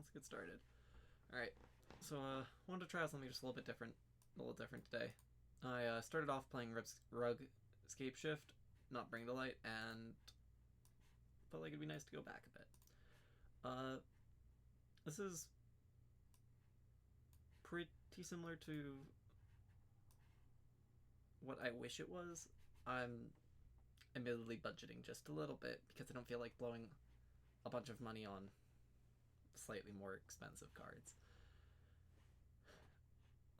let's get started. Alright, so wanted to try out something just a little different today. I started off playing Rug Escape Shift, not Bring the Light, and felt like it'd be nice to go back a bit. This is pretty similar to what I wish it was. I'm admittedly budgeting just a little bit because I don't feel like blowing a bunch of money on slightly more expensive cards.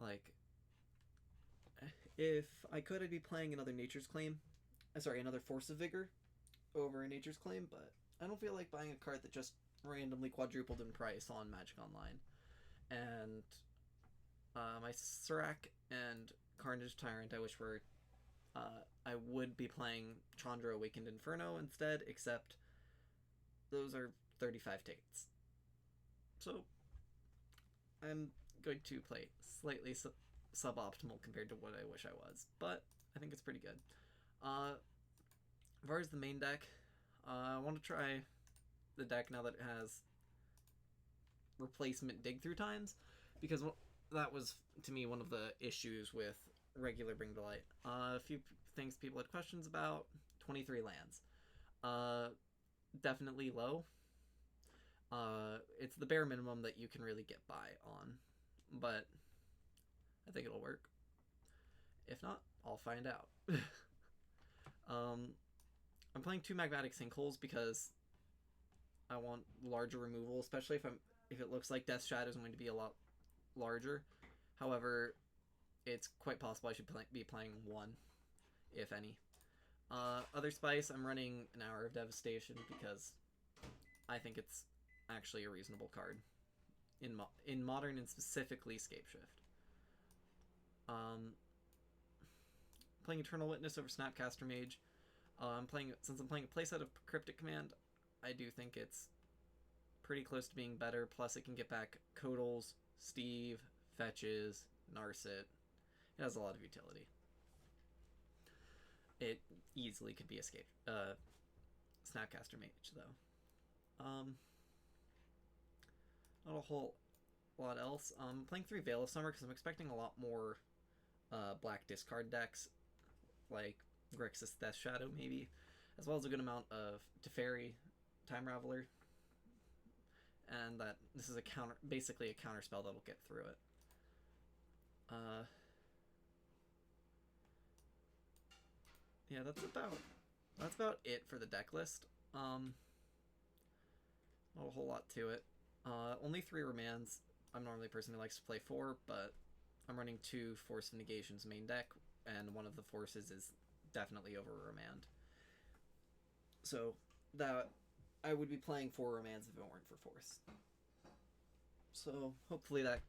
Like, if I could, I'd be playing another another Force of Vigor over a Nature's Claim, but I don't feel like buying a card that just randomly quadrupled in price on Magic Online. And my Serac and Carnage Tyrant, I wish were... I would be playing Chandra Awakened Inferno instead, except those are 35 tickets. So I'm going to play slightly suboptimal compared to what I wish I was, but I think it's pretty good. As far as the main deck, I want to try the deck now that it has replacement dig through times, because that was, to me, one of the issues with regular Bring to Light. A few things people had questions about. 23 lands. Definitely low. It's the bare minimum that you can really get by on, but I think it'll work. If not, I'll find out. I'm playing 2 Magmatic Sinkholes because I want larger removal, especially if it looks like Death Shadow is going to be a lot larger. However, it's quite possible I should be playing 1, if any. Other spice, I'm running an Hour of Devastation because I think it's actually a reasonable card in Modern, and specifically Scape Shift. Playing Eternal Witness over Snapcaster Mage. Since I'm playing a playset of Cryptic Command, I do think it's pretty close to being better. Plus, it can get back Codals, Steve, Fetches, Narset. It has a lot of utility. It easily could be Snapcaster Mage, though. Not a whole lot else. Playing 3 Veil of Summer because I'm expecting a lot more black discard decks, like Grixis Death Shadow, maybe, as well as a good amount of Teferi, Time Raveler, and that this is basically a counter spell that'll get through it. Yeah, that's about it for the deck list. Not a whole lot to it. Only 3 Remands. I'm normally a person who likes to play 4, but I'm running 2 Force of Negations main deck, and one of the forces is definitely over Remand. So that I would be playing 4 Remands if it weren't for Force. So hopefully that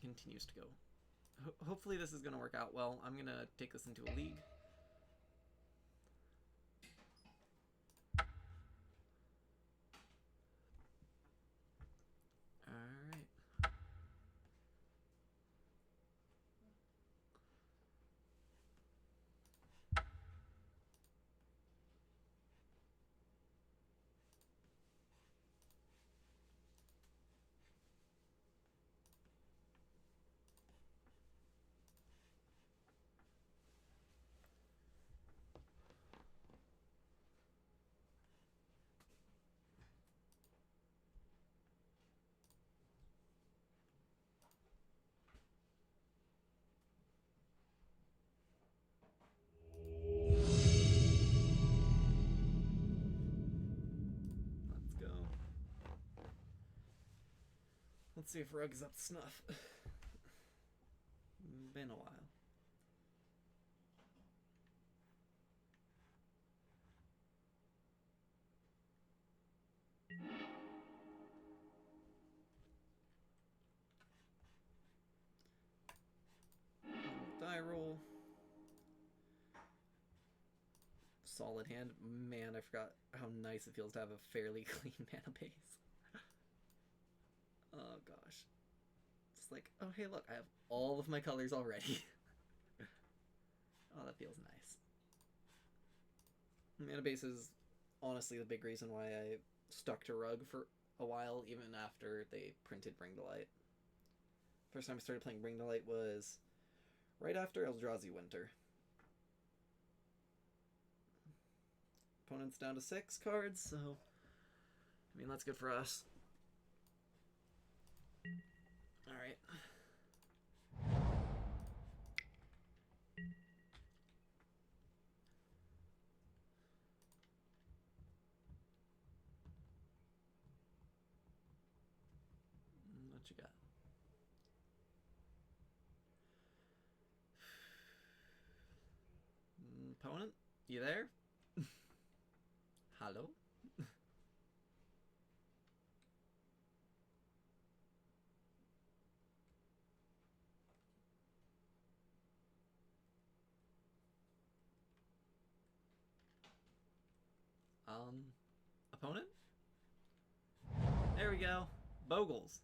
continues to go. Hopefully this is going to work out well. I'm going to take this into a league. Alright. Let's see if Rug is up to snuff. Been a while. Die roll. Solid hand. Man, I forgot how nice it feels to have a fairly clean mana base. Oh gosh. It's like, oh hey look, I have all of my colors already. Oh, that feels nice. Mana base is honestly the big reason why I stuck to Rug for a while, even after they printed Bring to Light. First time I started playing Bring to Light was right after Eldrazi Winter. Opponent's down to 6 cards, so I mean that's good for us. Alright. What you got? Opponent? You there? Hello? Opponent? There we go. Bogles.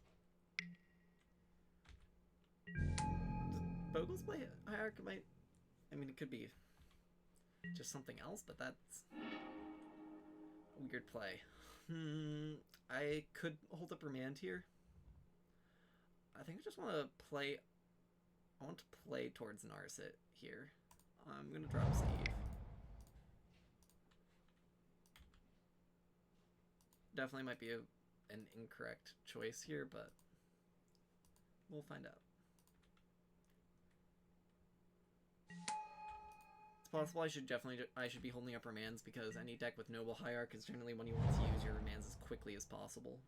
Does Bogles play Hierarch? I mean, it could be just something else, but that's a weird play. I could hold up Remand here. I think I just want to play... I want to play towards Narset here. I'm going to drop Steve. Definitely might be an incorrect choice here, but we'll find out. It's possible I should be holding up Remands because any deck with Noble Hierarch is generally one you want to use your Remands as quickly as possible.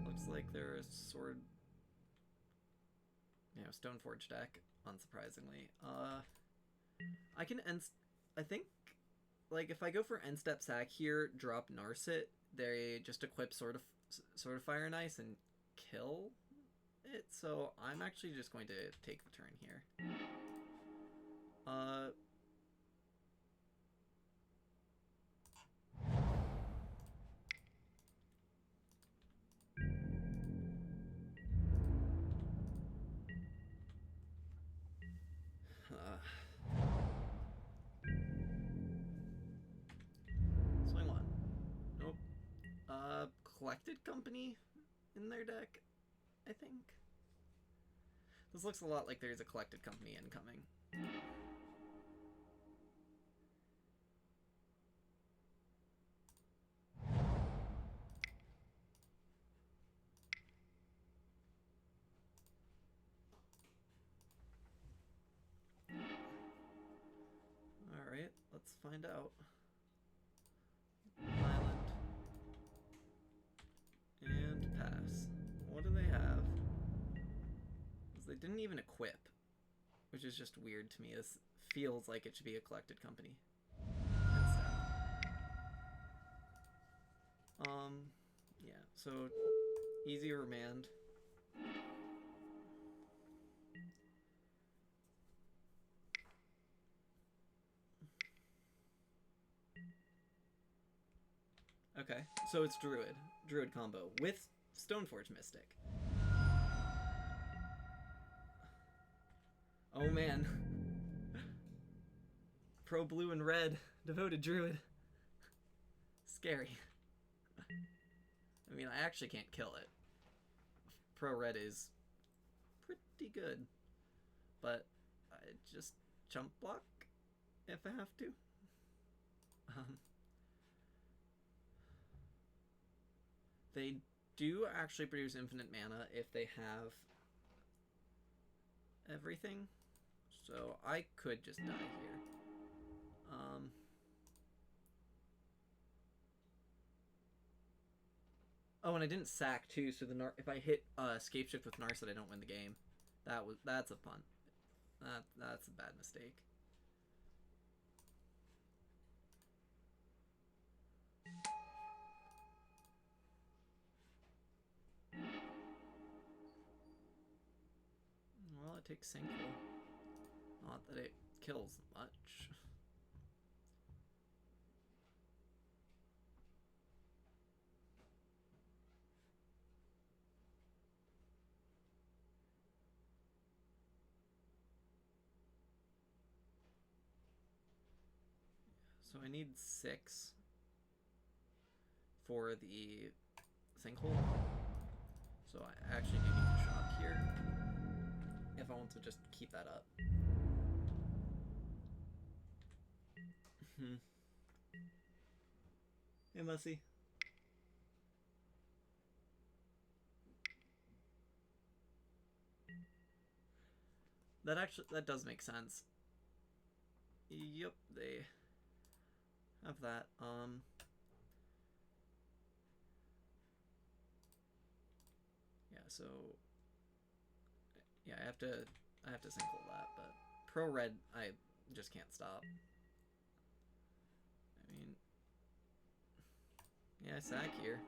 Looks like they're a sword... Yeah, Stoneforge deck, unsurprisingly. I can end... I think, like, if I go for end step sack here, drop Narset, they just equip Sword of Fire and Ice and kill it, so I'm actually just going to take the turn here. Swing one. Nope. Collected Company in their deck, I think. This looks a lot like there's a Collected Company incoming. Alright, let's find out. Island. And pass. What do they have? Because they didn't even equip, which is just weird to me. This feels like it should be a Collected Company instead. Yeah, so easy Remand. Okay, so it's Druid combo with Stoneforge Mystic. Oh man. Pro blue and red, devoted Druid. Scary. I mean, I actually can't kill it. Pro red is pretty good, but I just jump block if I have to. They do actually produce infinite mana if they have everything, so I could just die here. Oh, and I didn't sack too, so if I hit Escape Shift with Narset, I don't win the game. That's a punt. That's a bad mistake. Well, it takes Sinkhole. Not that it kills much. So I need 6 for the sinkhole. So I actually do need to shop here if I want to just keep that up. Hey, Mussy. That does make sense. Yep, they have that. Yeah, so yeah, I have to sinkhole that, but pro red I just can't stop. I mean, yeah, I sack here.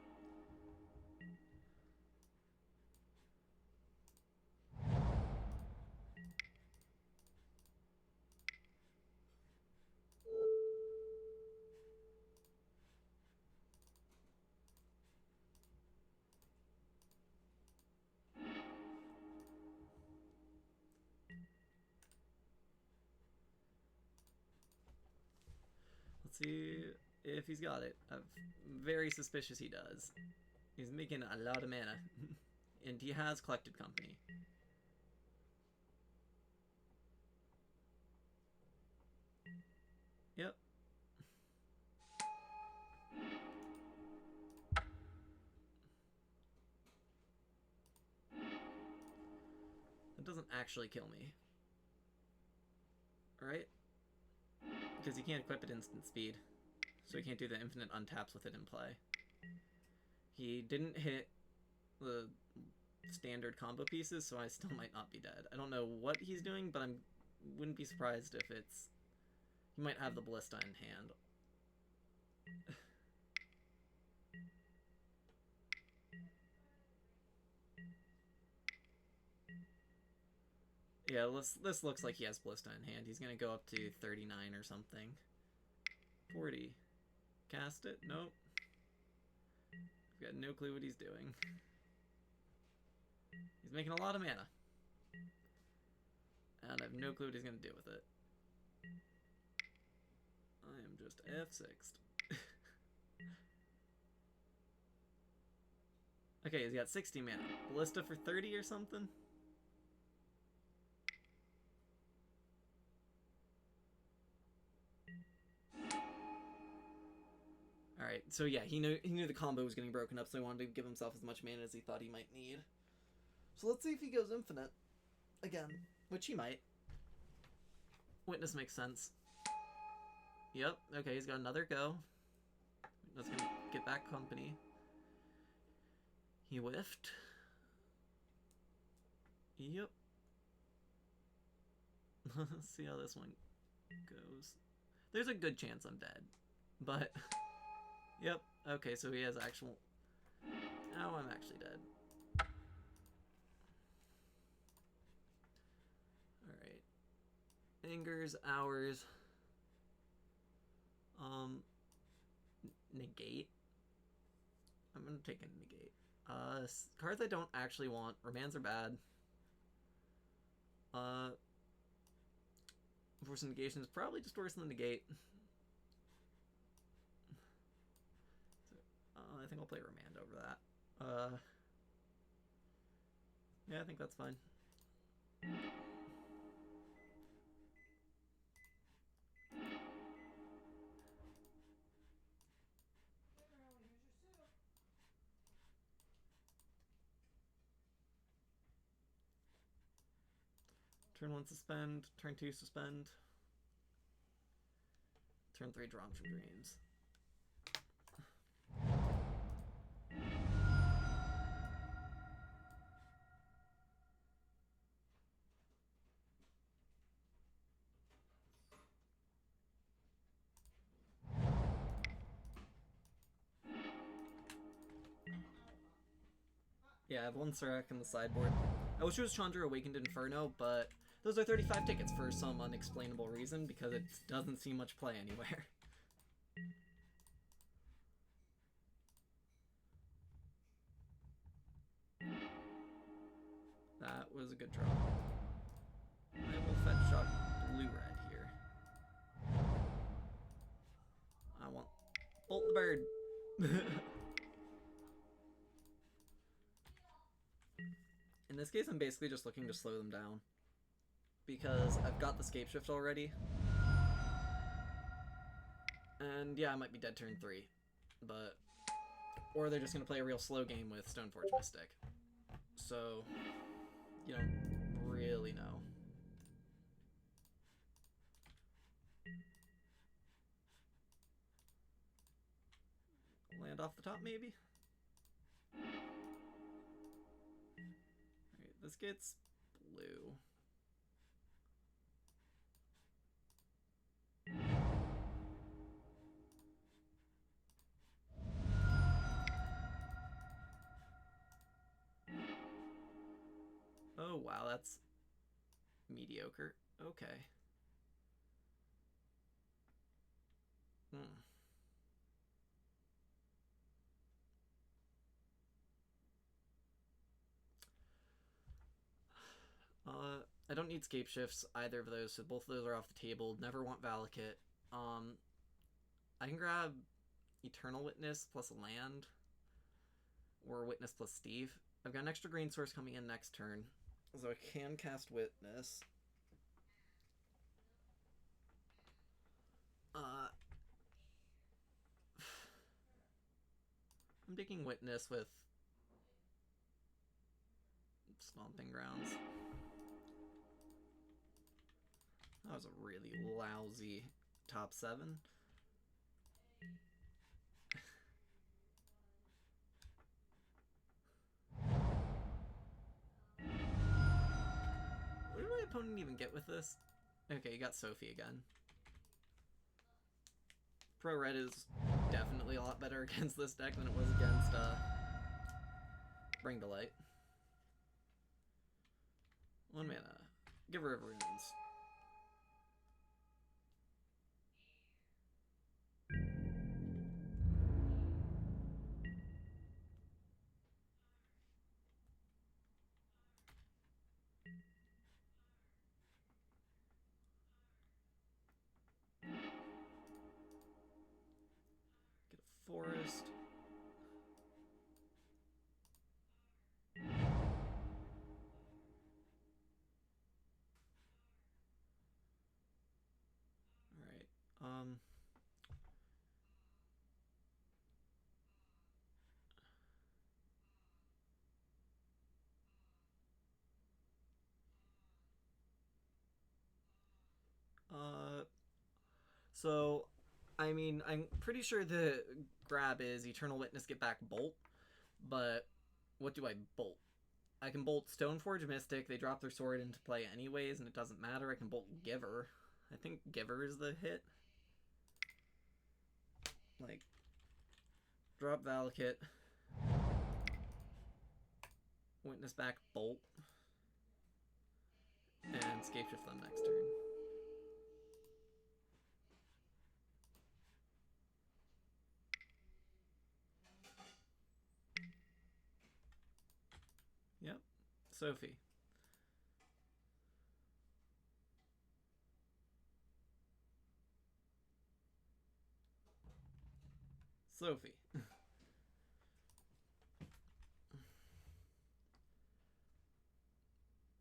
Let's see if he's got it. I'm very suspicious he does. He's making a lot of mana. And he has collected company. Yep. That doesn't actually kill me. Alright? Because you can't equip it instant speed. So you can't do the infinite untaps with it in play. He didn't hit the standard combo pieces, so I still might not be dead. I don't know what he's doing, but I wouldn't be surprised if it's... He might have the Ballista in hand. Yeah, this looks like he has Ballista in hand. He's gonna go up to 39 or something. 40. Cast it? Nope. I've got no clue what he's doing. He's making a lot of mana. And I have no clue what he's gonna do with it. I am just F6'd. Okay, he's got 60 mana. Ballista for 30 or something? Alright, so yeah, he knew the combo was getting broken up, so he wanted to give himself as much mana as he thought he might need. So let's see if he goes infinite again, which he might. Witness makes sense. Yep, okay, he's got another go. That's gonna get back company. He whiffed. Yep. Let's see how this one goes. There's a good chance I'm dead, but... Yep, okay, so he has actual... Oh, I'm actually dead. Alright. Anger's ours. Negate. I'm gonna take a negate. Cards I don't actually want. Remands are bad. Force negation is probably just worse than the negate. I think I'll play Remand over that. Yeah, I think that's fine. Turn 1 suspend, turn 2 suspend. Turn 3 drawn from dreams. Yeah, I have one Serac in the sideboard. I wish it was Chandra Awakened Inferno, but those are 35 tickets for some unexplainable reason, because it doesn't see much play anywhere. That was a good draw. I will fetch shot blue-red here. Bolt the bird. In this case, I'm basically just looking to slow them down. Because I've got the SnowShift already. And yeah, I might be dead turn 3. But... Or they're just going to play a real slow game with Stoneforge Mystic. So... You don't really know. Land off the top, maybe? Alright, this gets blue. Oh, wow, that's mediocre. Okay. I don't need scape shifts, either of those, so both of those are off the table. Never want Valakut. I can grab Eternal Witness plus land, or Witness plus Steve. I've got an extra green source coming in next turn, so I can cast Witness. I'm taking Witness with Stomping Grounds. That was a really lousy top 7. What did my opponent even get with this? Okay, you got Sophie again. Pro Red is definitely a lot better against this deck than it was against Bring to Light. 1 mana. Giver of Runes. Get a forest. Alright, so, I mean, I'm pretty sure the grab is Eternal Witness, get back Bolt, but what do I bolt? I can bolt Stoneforge Mystic, they drop their sword into play anyways, and it doesn't matter. I can bolt Giver. I think Giver is the hit. Like, drop Valakut, Witness back Bolt, and Scapeshift them next turn. Yep, Sophie. Sophie.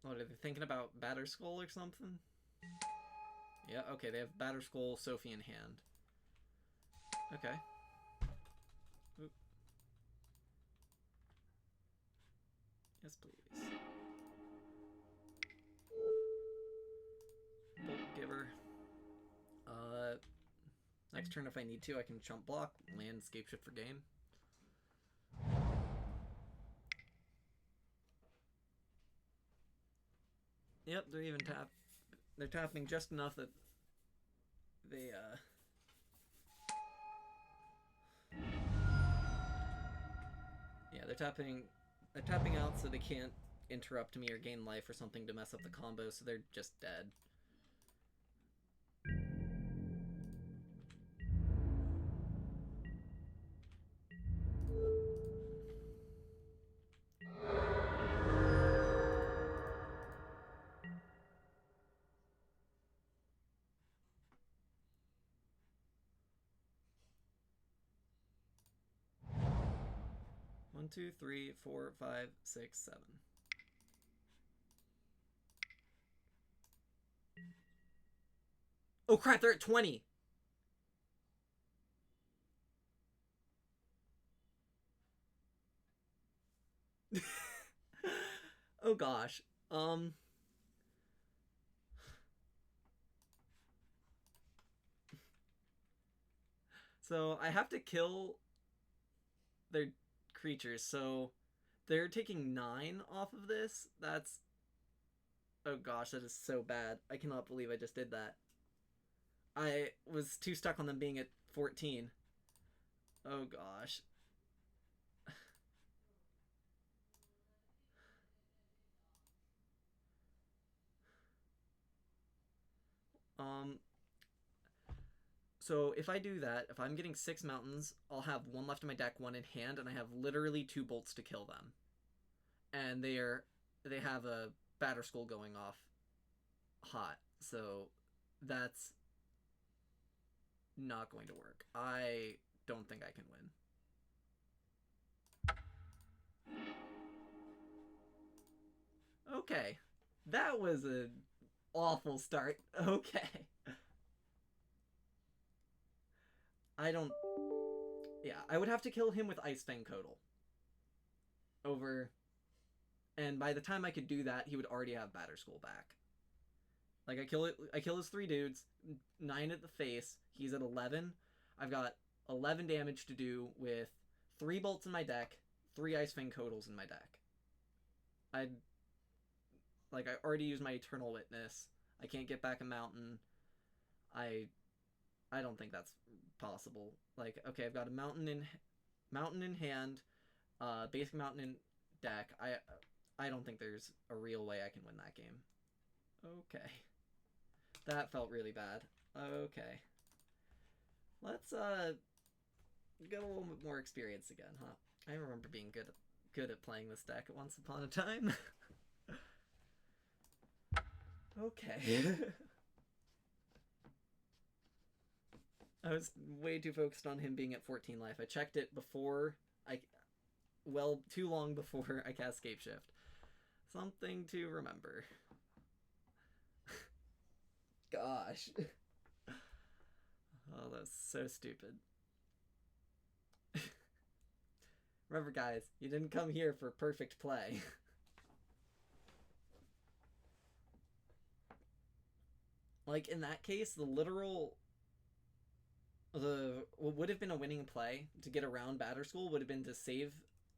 What, are they thinking about Batterskull or something? Yeah, okay, they have Batterskull, Sophie in hand. Okay. Oop. Yes, please. Bolt Giver. Next turn if I need to, I can chump block, land, Scapeshift for game. Yep, they're even they're tapping just enough that they, yeah, they're tapping out so they can't interrupt me or gain life or something to mess up the combo, so they're just dead. 1, 2, 3, 4, 5, 6, 7. Oh crap, they're at 20. Oh gosh. So I have to kill their creatures, so they're taking 9 off of this. That's... Oh gosh, that is so bad. I cannot believe I just did that. I was too stuck on them being at 14. Oh gosh. Um, so if I do that, if I'm getting 6 mountains, I'll have 1 left in my deck, 1 in hand, and I have literally 2 bolts to kill them. And they have a batter skull going off hot, so that's not going to work. I don't think I can win. Okay. That was an awful start. Okay. I don't... Yeah, I would have to kill him with Ice Fang Codal. Over... And by the time I could do that, he would already have Batter Skull back. Like, I kill his 3 dudes, 9 at the face, he's at 11. I've got 11 damage to do with 3 bolts in my deck, 3 Ice Fang Codals in my deck. I already used my Eternal Witness. I can't get back a mountain. I don't think that's possible. Like, okay, I've got a mountain in hand, basic mountain in deck. I don't think there's a real way I can win that game. Okay. That felt really bad. Okay. Let's get a little bit more experience again, huh? I remember being good at playing this deck once upon a time. Okay. I was way too focused on him being at 14 life. I checked it before too long before I cast Scape Shift. Something to remember. Gosh. Oh, that was so stupid. Remember, guys, you didn't come here for perfect play. Like, in that case, what would have been a winning play to get around Batter School would have been to save,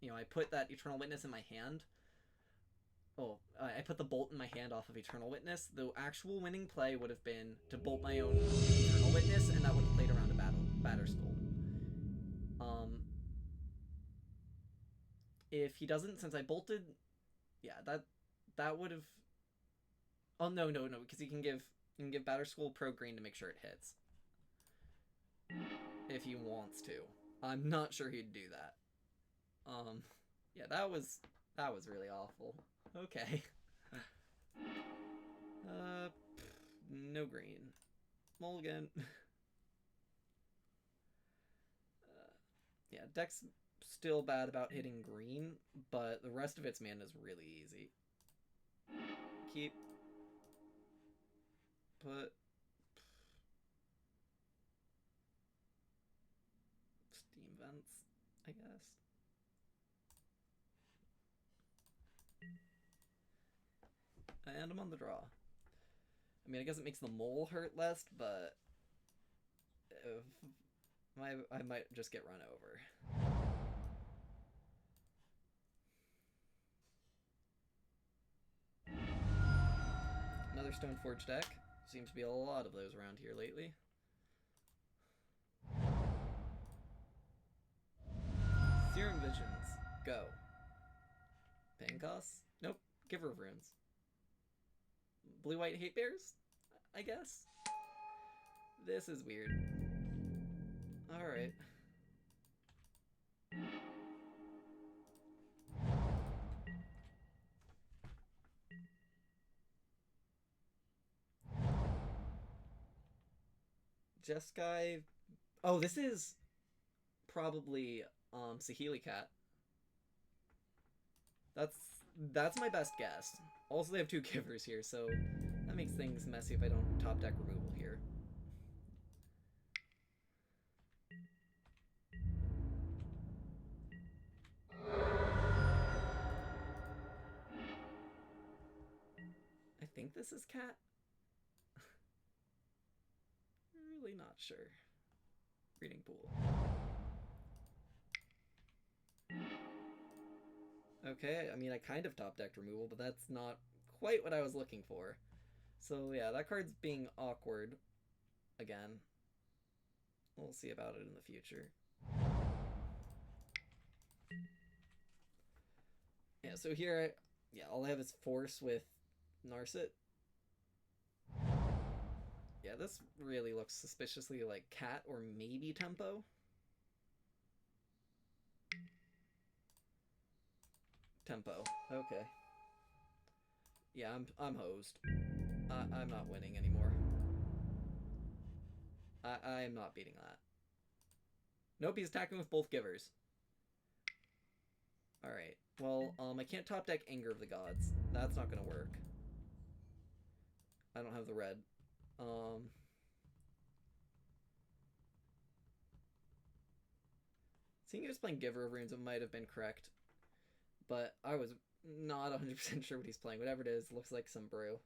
I put that Eternal Witness in my hand. Oh, I put the bolt in my hand off of Eternal Witness. The actual winning play would have been to bolt my own Eternal Witness, and that would have played around a Batter School. If he doesn't, since I bolted, yeah, that would have... Oh, no, because he can give Batter School Pro Green to make sure it hits. If he wants to. I'm not sure he'd do that. Yeah, that was really awful. Okay. No green. Mulligan. Yeah, deck's still bad about hitting green, but the rest of its mana is really easy. Keep. Put. Steam vents, I guess. And I'm on the draw. I mean, I guess it makes the mole hurt less, but I might just get run over. Another Stoneforge deck. Seems to be a lot of those around here lately. Serum Visions. Go. Pain costs? Nope. Giver of Runes. Blue-white hate bears? I guess? This is weird. Alright. Jeskai... Oh, this is probably Saheeli Cat. That's that's my best guess. Also, they have 2 givers here, so that makes things messy if I don't top deck removal here. I think this is cat. I'm really not sure. Breeding pool. Okay, I mean, I kind of top decked removal, but that's not quite what I was looking for. So yeah, that card's being awkward again. We'll see about it in the future. Yeah, so here, yeah, all I have is Force with Narset. Yeah, this really looks suspiciously like Cat or maybe Tempo. Tempo. Okay. Yeah, I'm hosed. I'm not winning anymore. I am not beating that. Nope, he's attacking with both givers. Alright. Well, I can't top deck Anger of the Gods. That's not gonna work. I don't have the red. Seeing he was playing Giver of Runes, it might have been correct. But I was not 100% sure what he's playing. Whatever it is, looks like some brew.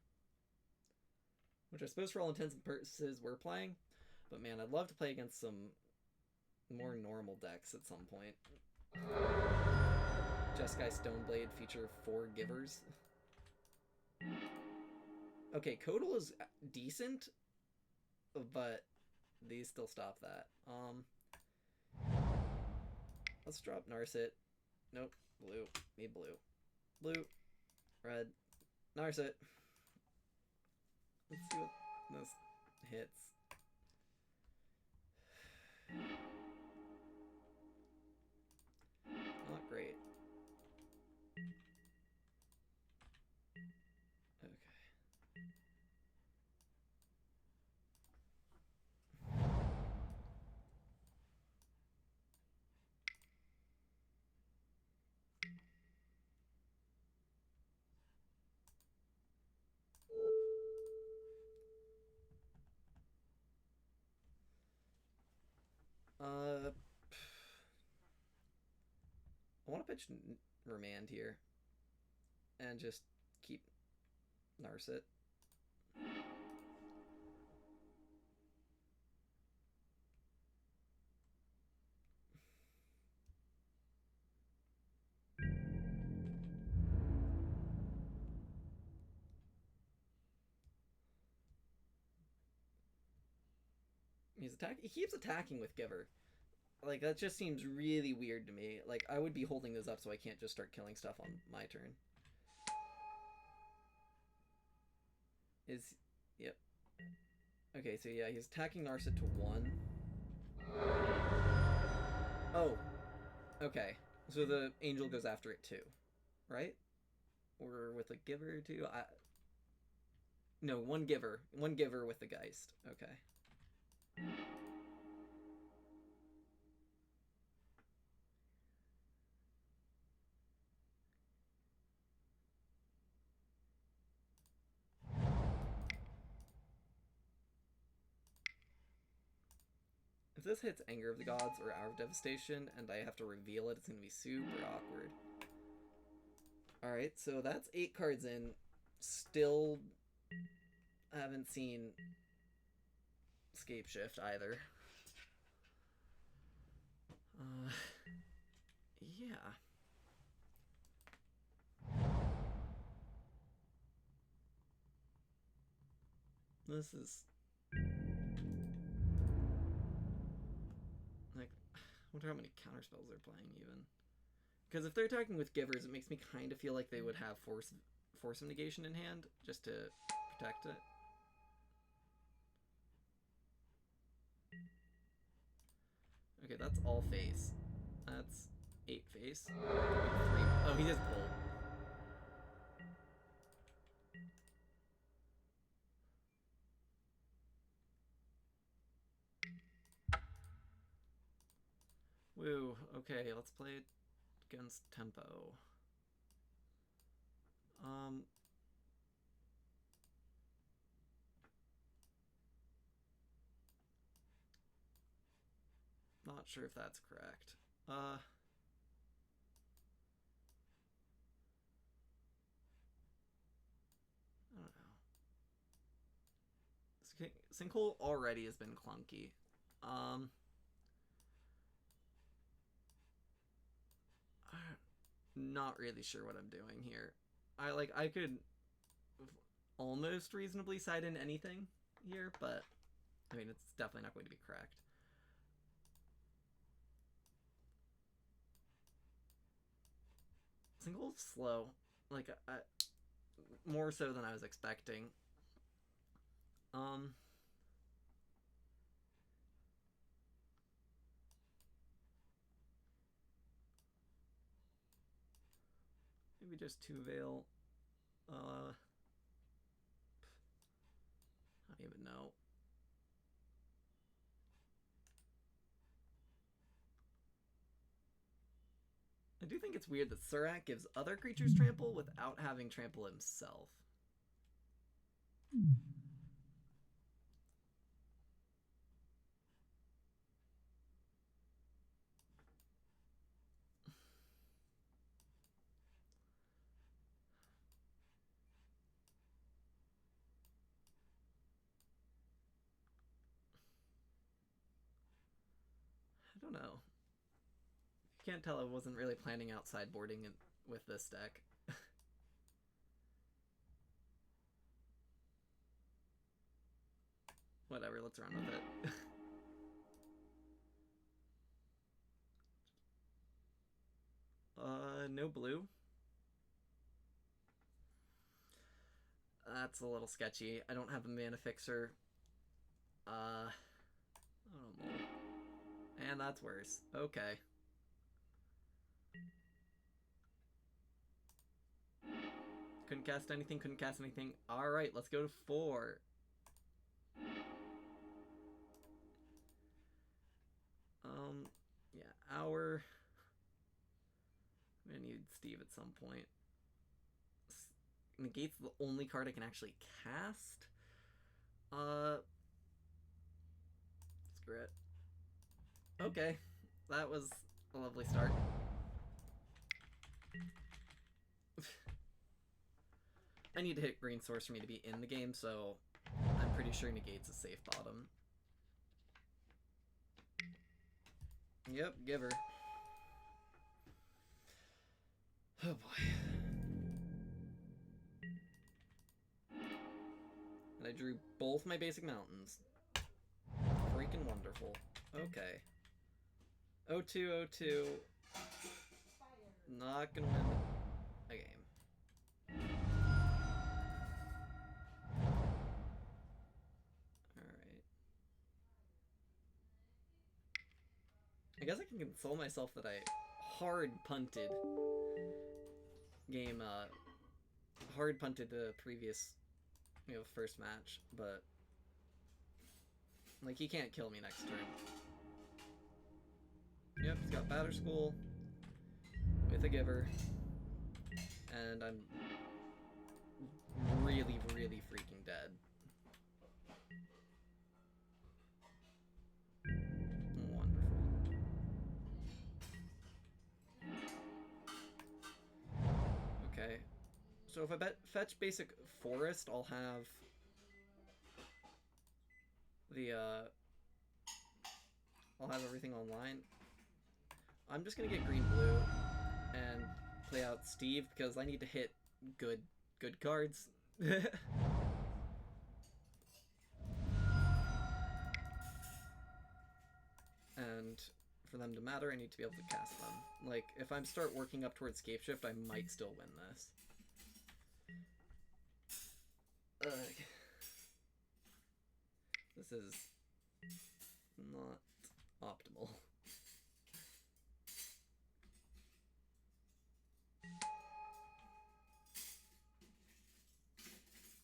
Which I suppose for all intents and purposes we're playing. But man, I'd love to play against some more normal decks at some point. Jeskai Stoneblade feature 4 givers. Okay, Codal is decent, but these still stop that. Let's drop Narset. Nope, blue. Need blue. Blue. Red. Narset. Let's see what this hits. Not great. Okay. I want to pitch Remand here. And just keep Narset. He keeps attacking with Giver. Like, that just seems really weird to me. Like, I would be holding this up so I can't just start killing stuff on my turn. Yep. Okay, so yeah, he's attacking Narset to 1. Oh. Okay. So the Angel goes after it too. Right? Or with a Giver too? No, 1 Giver. 1 Giver with the Geist. Okay. If this hits Anger of the Gods or Hour of Devastation and I have to reveal it, it's going to be super awkward. Alright, so that's 8 cards in. Still haven't seen Scape Shift either. Yeah. This is... like, I wonder how many counterspells they're playing, even. Because if they're attacking with Givers, it makes me kind of feel like they would have Force of Negation in hand, just to protect it. Okay, that's all face. That's 8 face. 3. Oh, he has Bolt. Woo, okay, let's play it against Tempo. Not sure if that's correct. I don't know. Sinkhole already has been clunky. I'm not really sure what I'm doing here. I could almost reasonably side in anything here, but I mean it's definitely not going to be correct. Sinkhole's slow, like more so than I was expecting. Maybe just 2 Veil. I don't even know. I do think it's weird that Surak gives other creatures trample without having trample himself. I don't know. You can't tell I wasn't really planning out sideboarding with this deck. Whatever, let's run with it. No blue. That's a little sketchy. I don't have a mana fixer. Oh no. And that's worse. Okay. Couldn't cast anything. Alright, let's go to 4. Yeah, Hour. I'm gonna need Steve at some point. Negate's the only card I can actually cast. Screw it. Okay, that was a lovely start. I need to hit green source for me to be in the game, so I'm pretty sure Negate's a safe bottom. Yep, give her. Oh boy. And I drew both my basic mountains. Freaking wonderful. Okay. 0-2-0-2. Not gonna win a game. Alright. I guess I can console myself that I hard punted game, hard punted the previous, first match, but like he can't kill me next turn. Yep, he's got Batter School with a Giver, and I'm really, really freaking dead. Wonderful. Okay, so if I fetch basic Forest, I'll have the I'll have everything online. I'm just gonna get green blue and play out Steve because I need to hit good cards. And for them to matter, I need to be able to cast them. Like, if I start working up towards Scapeshift, I might still win this. This is not optimal.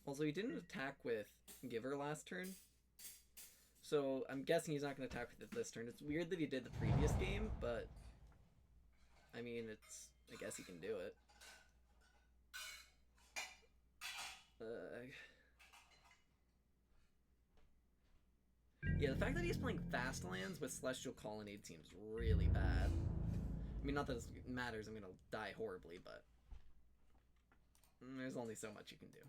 Also, he didn't attack with Giver last turn, so I'm guessing he's not going to attack with it this turn. It's weird that he did the previous game, but I mean, I guess he can do it. Yeah, the fact that he's playing fast lands with Celestial Colonnade seems really bad. I mean, not that it matters, I'm gonna die horribly, but there's only so much you can do.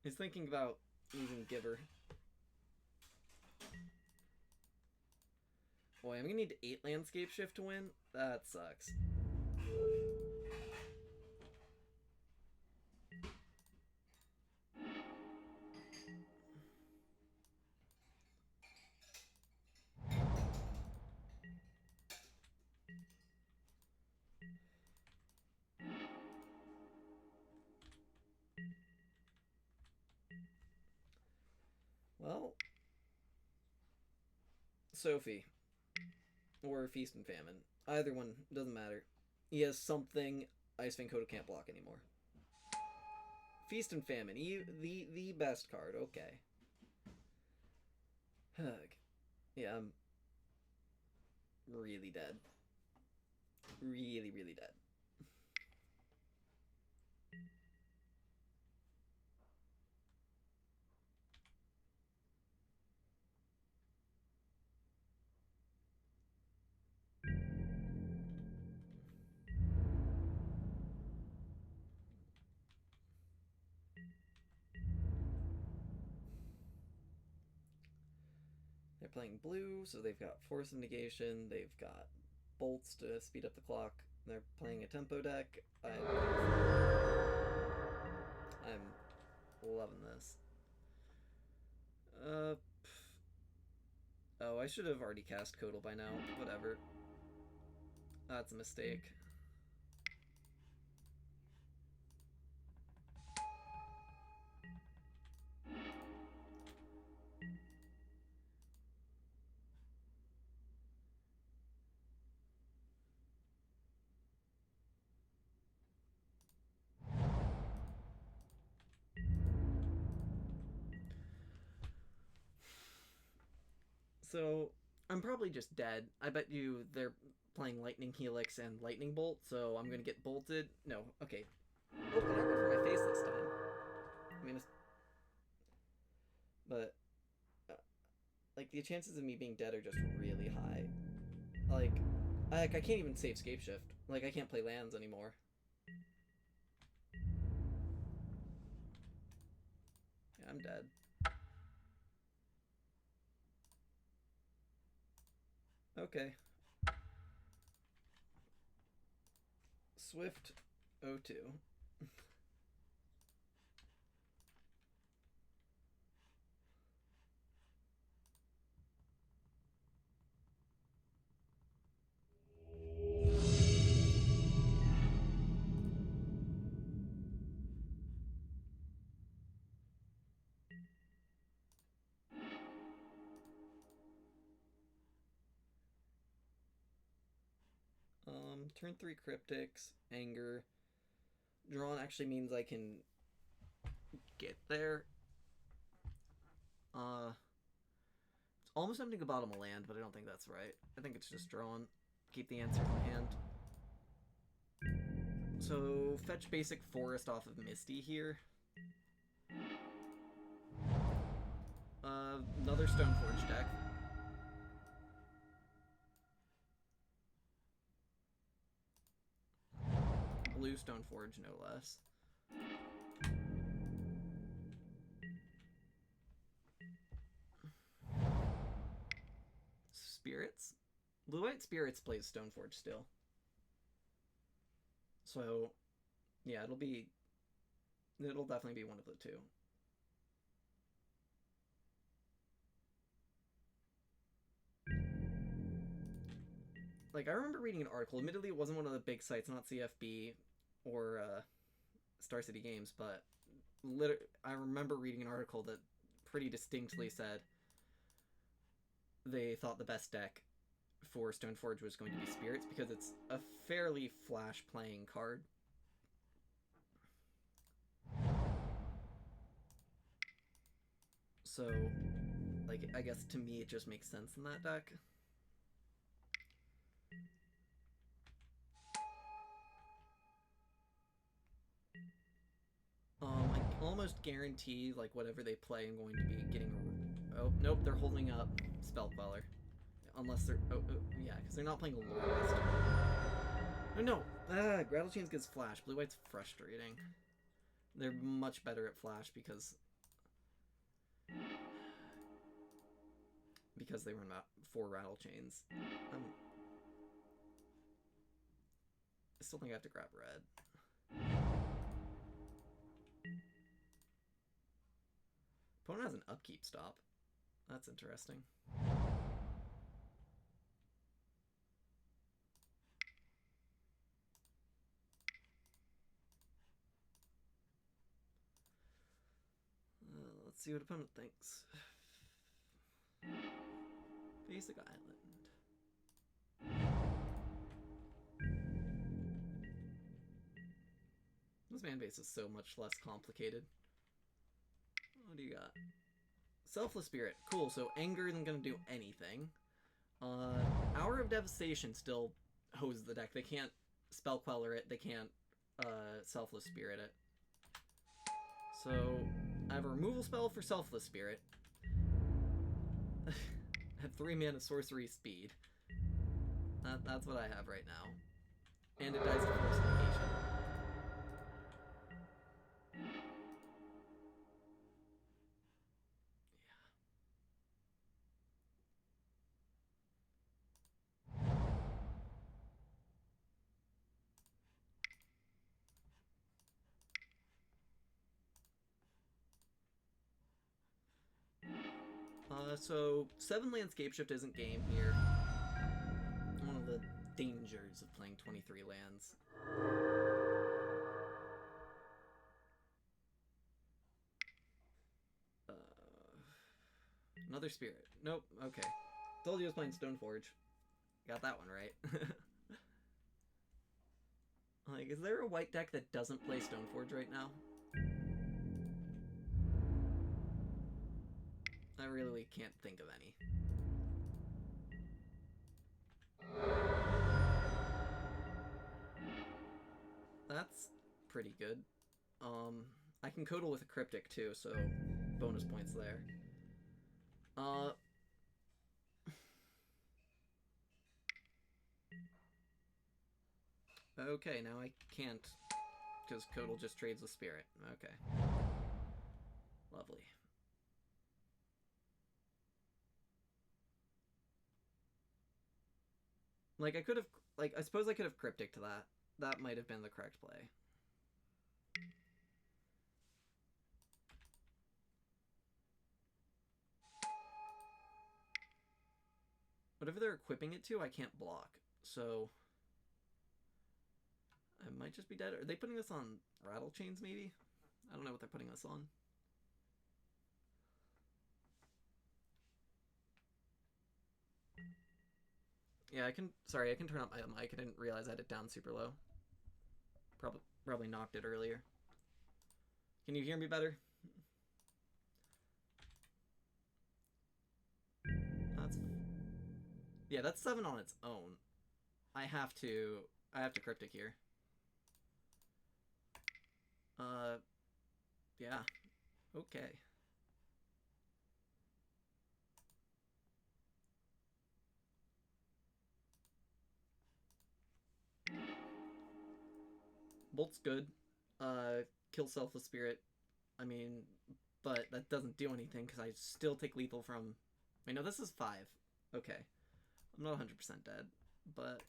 He's thinking about using Giver. Boy, I'm gonna need 8 Landscape Shift to win? That sucks. Well, Sophie. Or Feast and Famine. Either one, doesn't matter. He has something Ice-Fang Kodo can't block anymore. Feast and Famine, the best card, okay. Hug. Yeah, I'm really dead. Really, really dead. They're playing blue, so they've got Force of Negation, they've got Bolts to speed up the clock. They're playing a tempo deck. I'm loving this. Oh, I should have already cast Kodal by now. Whatever. That's a mistake. So, I'm probably just dead. I bet you they're playing Lightning Helix and Lightning Bolt, so I'm gonna get bolted. No, okay. Oh, but I went for my face this time. I mean, but like the chances of me being dead are just really high. I can't even save Scape Shift. Like, I can't play lands anymore. Yeah, I'm dead. Okay. Swift 02. Turn 3 Cryptics, Anger. Drawn actually means I can get there. It's almost tempting to bottom a land, but I don't think that's right. I think it's just drawn. Keep the answers in hand. So, fetch basic Forest off of Misty here. Another Stoneforge deck. Blue Stoneforge, no less. Spirits? Blue-White Spirits plays Stoneforge still. So, yeah, it'll definitely be one of the two. Like, I remember reading an article. Admittedly, it wasn't one of the big sites, not CFB or Star City Games, but I remember reading an article that pretty distinctly said they thought the best deck for Stoneforge was going to be Spirits because it's a fairly flash playing card. So, like, I guess to me it just makes sense in that deck. almost guarantee, like, whatever they play, I'm going to be getting... Oh, nope, they're holding up Spell Queller. Unless they're... Oh, yeah, because they're not playing a Lore List. Oh, no! Rattle Chains gets Flash. Blue-White's frustrating. They're much better at Flash because they run about 4 Rattle Chains. I still think I have to grab red. Opponent has an upkeep stop. That's interesting. Let's see what opponent thinks. Basic Island. This man base is so much less complicated. What do you got? Selfless Spirit. Cool, so Anger isn't going to do anything. Hour of Devastation still hoses the deck. They can't Spell Queller it. They can't Selfless Spirit it. So, I have a removal spell for Selfless Spirit. At 3 mana sorcery speed. That's what I have right now. And it dies to Force Negation. So 7 landscape shift isn't game here. One of the dangers of playing 23 lands. Another Spirit. Nope, okay. Told you I was playing Stoneforge. Got that one right. Like, is there a white deck that doesn't play Stoneforge right now? I really can't think of any. That's pretty good. I can Codal with a Cryptic too, so bonus points there. Okay, now I can't, because Codal just trades with Spirit. Okay. Lovely. Like, I could have, like, I suppose I could have Cryptic to that. That might have been the correct play. Whatever they're equipping it to, I can't block. So, I might just be dead. Are they putting this on Rattle Chains, maybe? I don't know what they're putting this on. Yeah, I can... Sorry, I can turn up my mic. I didn't realize I had it down super low. Probably knocked it earlier. Can you hear me better? That's... Yeah, that's 7 on its own. I have to Cryptic here. Yeah. Okay. Bolt's good. Kill Selfless Spirit. I mean, but that doesn't do anything because I still take lethal from... Wait, no, this is 5. Okay. I'm not 100% dead, but...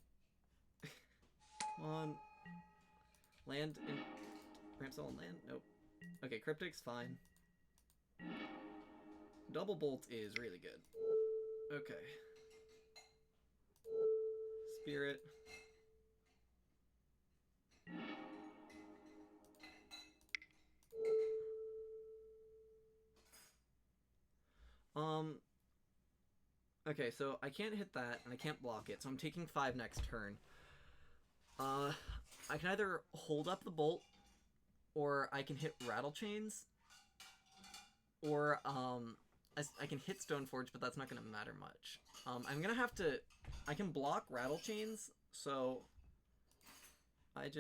Come on. Land in... Ramsell and land? Nope. Okay, Cryptic's fine. Double Bolt is really good. Okay. Spirit. Okay, so I can't hit that, and I can't block it, so I'm taking 5 next turn. I can either hold up the bolt, or I can hit Rattle Chains, or, I can hit Stoneforge, but that's not gonna matter much. I'm gonna have to... I can block Rattle Chains, so... I'm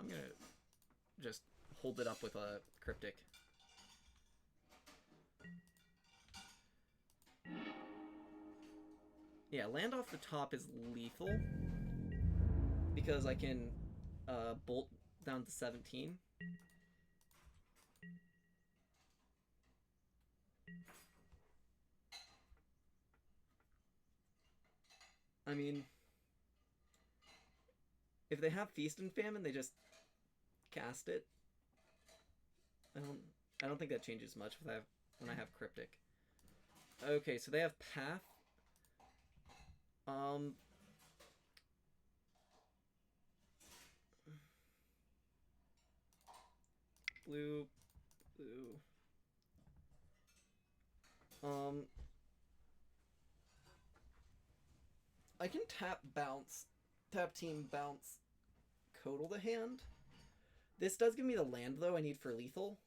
gonna just hold it up with a Cryptic. Yeah, land off the top is lethal because I can bolt down to 17. I mean, if they have Feast and Famine, they just cast it. I don't think that changes much when I have Cryptic. Okay, so they have Path. Blue. I can tap team bounce, Codal the hand. This does give me the land though I need for lethal,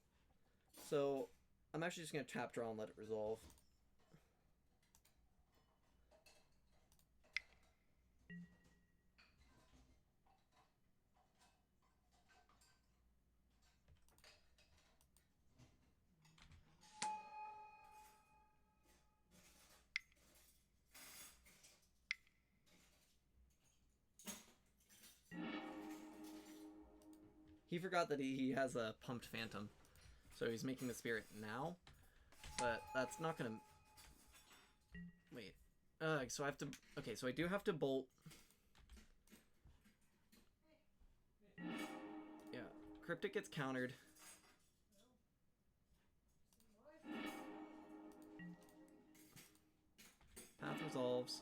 so I'm actually just gonna tap draw and let it resolve. He forgot that he has a pumped Phantom, so he's making the Spirit now, but that's not gonna... Wait. So I have to... Okay, so I do have to bolt. Yeah, Cryptic gets countered. Path resolves.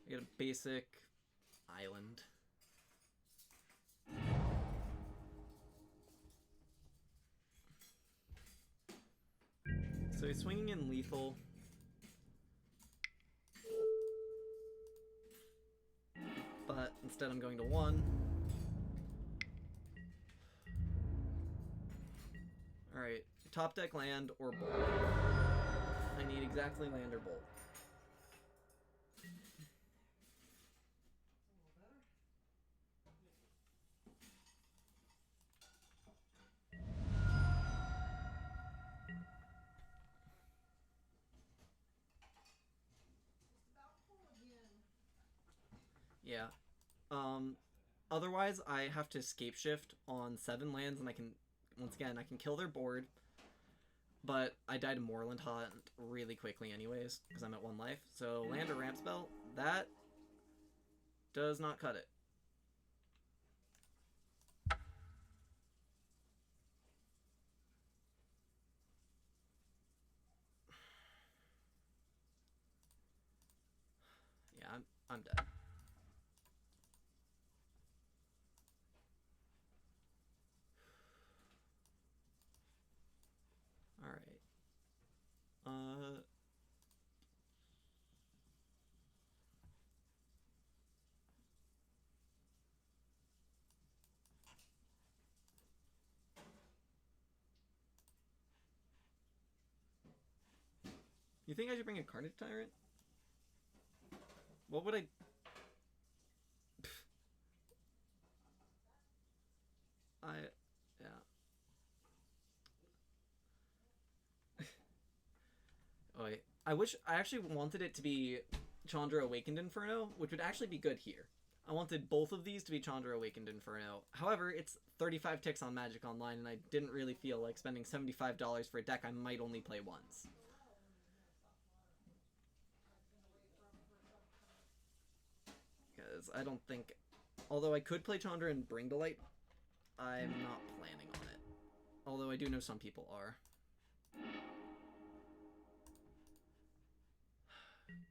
I get a basic island. So he's swinging in lethal. But instead I'm going to 1. Alright, top deck land or bolt. I need exactly land or bolt. Yeah. Otherwise, I have to escape shift on 7 lands, and I can, once again, I can kill their board. But I died to Moorland Haunt really quickly anyways, because I'm at 1 life. So land or ramp spell, that does not cut it. Yeah, I'm dead. Alright. You think I should bring a Carnage Tyrant? What would I... Yeah. Oh, wait. I actually wanted it to be Chandra Awakened Inferno, which would actually be good here. I wanted both of these to be Chandra Awakened Inferno. However, it's 35 ticks on Magic Online, and I didn't really feel like spending $75 for a deck I might only play once. Because I don't think... Although I could play Chandra and Bring to Light, I'm not planning on it. Although I do know some people are.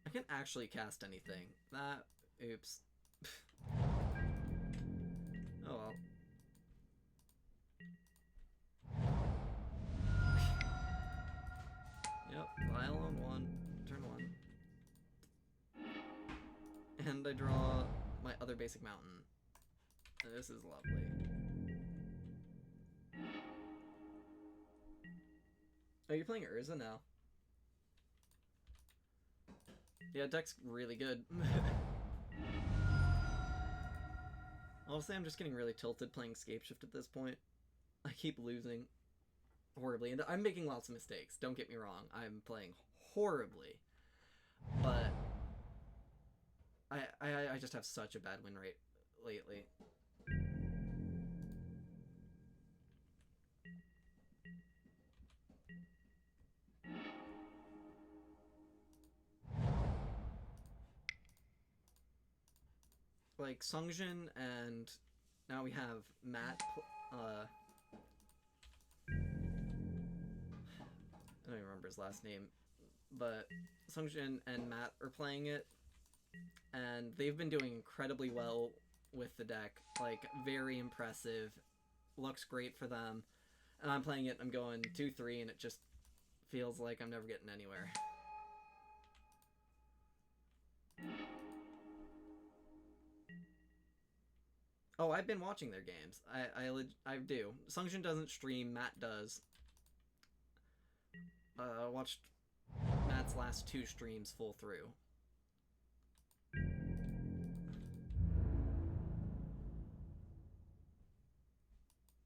I can't actually cast anything. Oops. Oh well. Yep, Vial on 1, turn 1. And I draw my other basic mountain. And this is lovely. Oh, you're playing Urza now? Yeah, deck's really good. Honestly, I'm just getting really tilted playing Scapeshift at this point. I keep losing horribly, and I'm making lots of mistakes. Don't get me wrong. I'm playing horribly, but I just have such a bad win rate lately. Like Sungjin, and now we have Matt. I don't even remember his last name, but Sungjin and Matt are playing it, and they've been doing incredibly well with the deck. Like, very impressive. Looks great for them. And I'm playing it, I'm going 2-3, and it just feels like I'm never getting anywhere. Oh, I've been watching their games. I do. Sungjin doesn't stream, Matt does. Watched Matt's last 2 streams full through.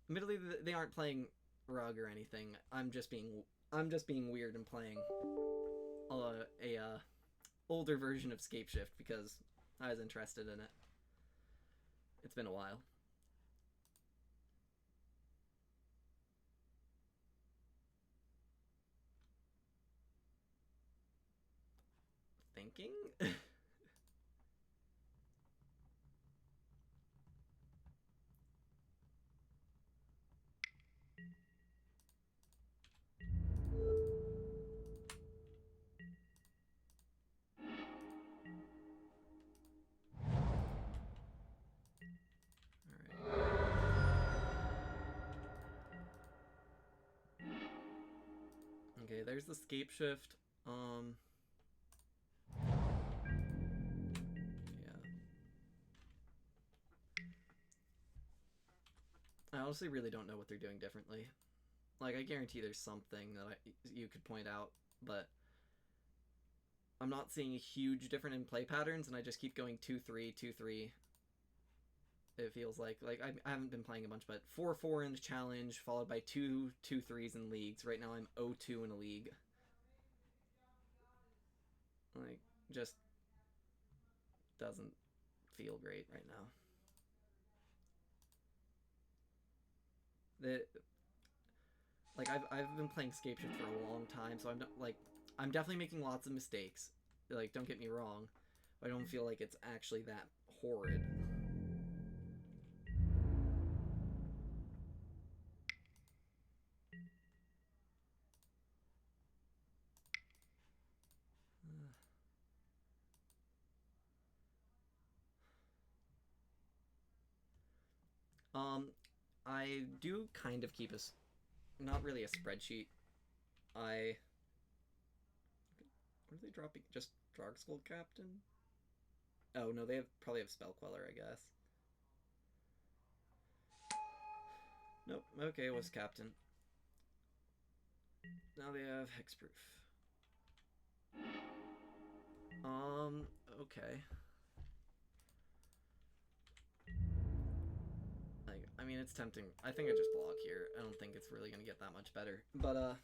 Admittedly, they aren't playing Rug or anything. I'm just being weird and playing a older version of ScapeShift because I was interested in it. It's been a while. Thinking? Okay, there's the scape shift. Yeah. I honestly really don't know what they're doing differently. Like, I guarantee there's something that you could point out, but I'm not seeing a huge difference in play patterns, and I just keep going 2-3, 2-3. It feels like I haven't been playing a bunch, but 4-4 in the challenge, followed by 2-2-3s in leagues. Right now I'm 0-2 in a league. Like, just doesn't feel great right now. The like I've been playing ScapeShift for a long time, so I'm not like I'm definitely making lots of mistakes. Like, don't get me wrong, but I don't feel like it's actually that horrid. I do kind of keep not really a spreadsheet. What are they dropping? Just Drogskold Captain? Oh no, they probably have Spell Queller, I guess. Nope. Okay, it was Captain. Now they have Hexproof. Okay. Like, I mean, it's tempting. I think I just block here. I don't think it's really gonna get that much better. But,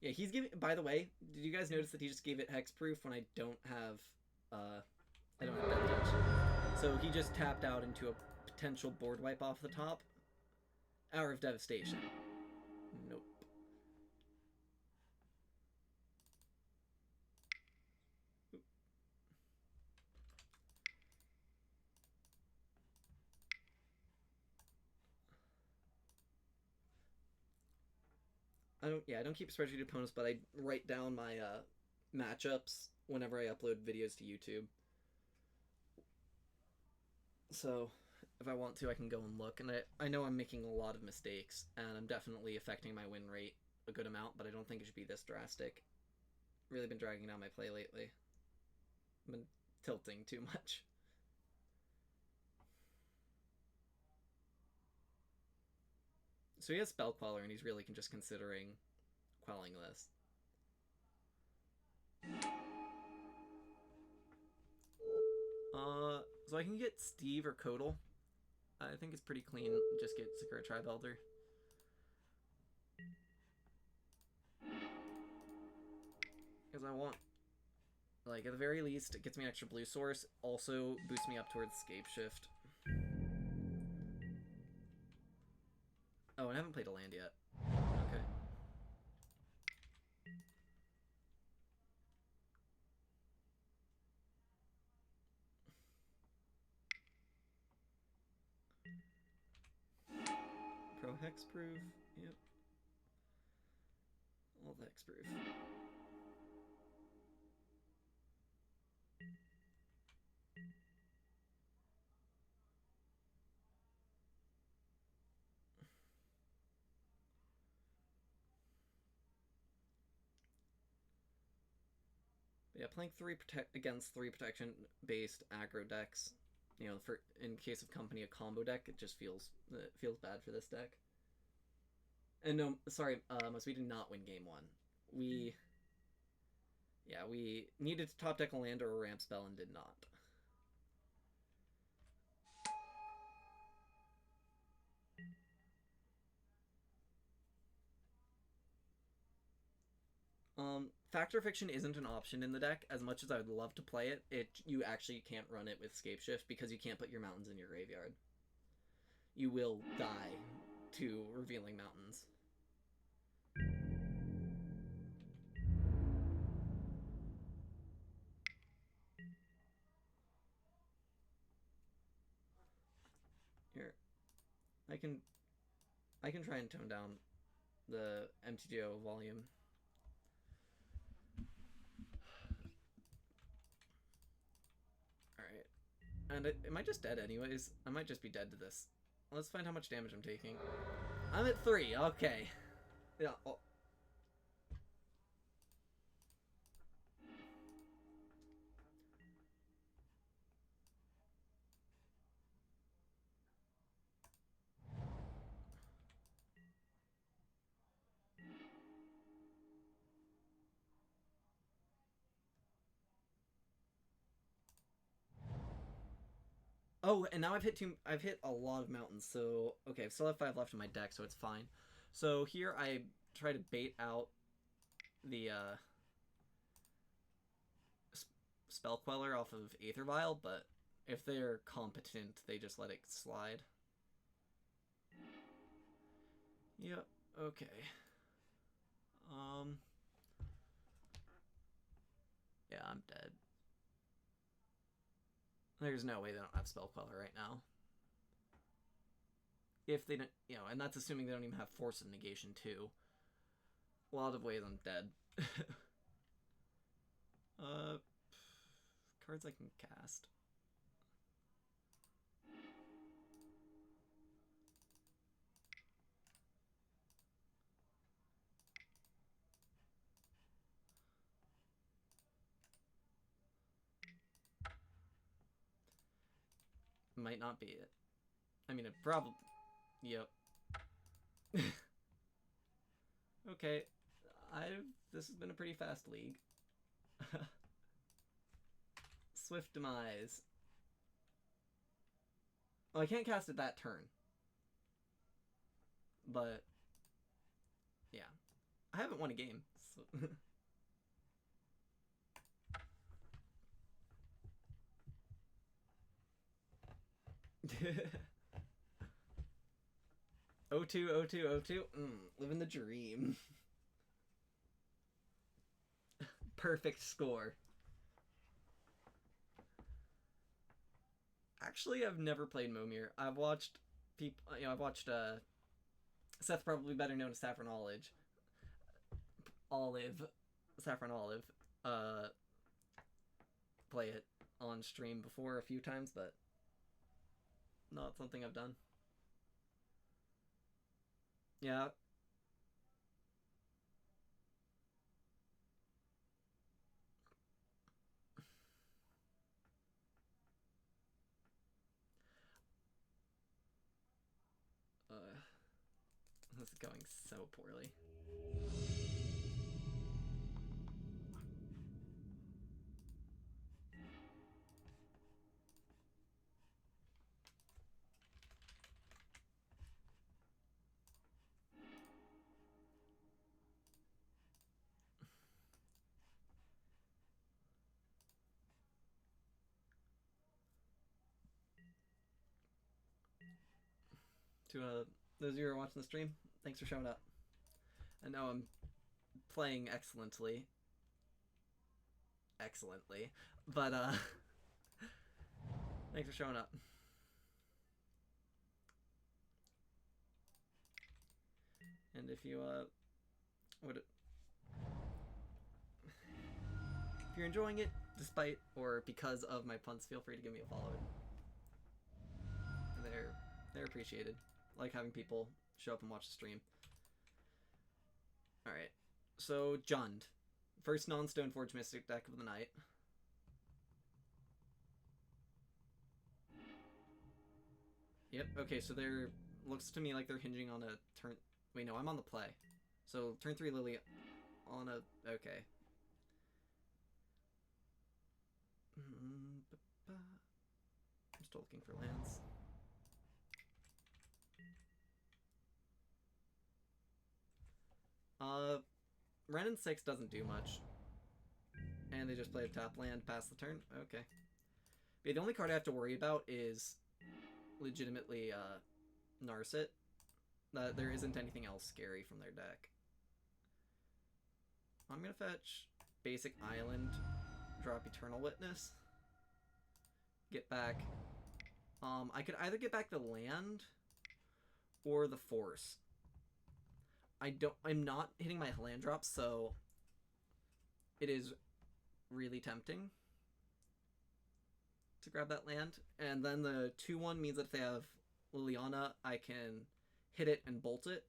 yeah, he's giving... By the way, did you guys notice that he just gave it Hexproof when I don't have, I don't have Death Touch? So he just tapped out into a potential board wipe off the top. Hour of Devastation. Nope. I don't keep spreadsheet opponents, but I write down my matchups whenever I upload videos to YouTube. So if I want to, I can go and look. And I know I'm making a lot of mistakes, and I'm definitely affecting my win rate a good amount, but I don't think it should be this drastic. Really been dragging down my play lately. I've been tilting too much. So he has Spell Queller, and he's really just considering quelling this. So I can get Steve or Kodal. I think it's pretty clean. Just get Sakura Tribe Elder. Because I want, like, at the very least, it gets me an extra blue source. Also boosts me up towards SnowShift. Oh, and I haven't played a land yet. Okay. Pro Hexproof. Yep. All the Hexproof. Yeah, playing against 3 protection-based aggro decks, you know, for in case of company a combo deck, it just feels bad for this deck. And no, sorry, we did not win game 1. We needed to top deck a land or a ramp spell and did not. Factor Fiction isn't an option in the deck. As much as I would love to play it, you actually can't run it with SnowShift because you can't put your mountains in your graveyard. You will die to Revealing Mountains. Here, I can try and tone down the MTGO volume. Alright. And am I just dead anyways? I might just be dead to this. Let's find how much damage I'm taking. I'm at 3, okay. Yeah. Oh. Oh, and now I've hit a lot of mountains, so okay, I still have 5 left in my deck, so it's fine. So here I try to bait out the Spell Queller off of Aether Vial, but if they're competent, they just let it slide. Yep, okay. Yeah, I'm dead. There's no way they don't have Spell Queller right now. If they don't, you know, and that's assuming they don't even have Force of Negation too. A lot of ways I'm dead. Cards I can cast. Might not be it. I mean, it probably... Yep. Okay. This has been a pretty fast league. Swift Demise. Well, I can't cast it that turn. But... Yeah. I haven't won a game. So... 02, 02, 02. Living the dream. Perfect score. Actually, I've never played Momir. I've watched people, you know, I've watched Seth, probably better known as Saffron Saffron Olive, play it on stream before a few times, but not something I've done. Yeah. This is going so poorly. To those of you who are watching the stream, thanks for showing up. I know I'm playing excellently, but thanks for showing up. And if you if you're enjoying it, despite or because of my puns, feel free to give me a follow. They're appreciated. I like having people show up and watch the stream. All right, so Jund, first non-Stoneforge Mystic deck of the night. Yep. Okay, so they're looks to me like they're hinging on a turn. Wait, no, I'm on the play. So turn 3 Lily on a okay. I'm still looking for lands. Wrenn and 6 doesn't do much. And they just play a tap land past the turn. Okay. But the only card I have to worry about is legitimately Narset. There isn't anything else scary from their deck. I'm gonna fetch basic island, drop Eternal Witness, get back. I could either get back the land or the force. I'm not hitting my land drops, so it is really tempting to grab that land. And then the 2/1 means that if they have Liliana, I can hit it and bolt it.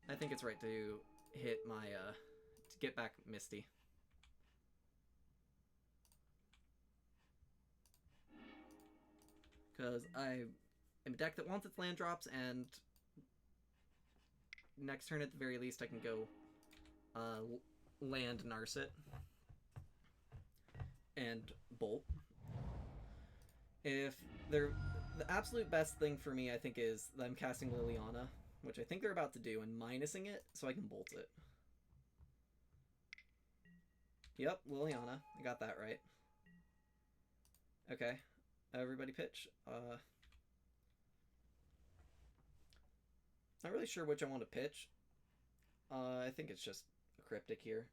I think it's right to hit my to get back Misty. Because I am a deck that wants its land drops, and next turn at the very least I can go land Narset and bolt. If they're the absolute best thing for me, I think, is them casting Liliana, which I think they're about to do, and minusing it so I can bolt it. Yep, Liliana. I got that right. Okay. Everybody pitch. Not really sure which I want to pitch. I think it's just a Cryptic here.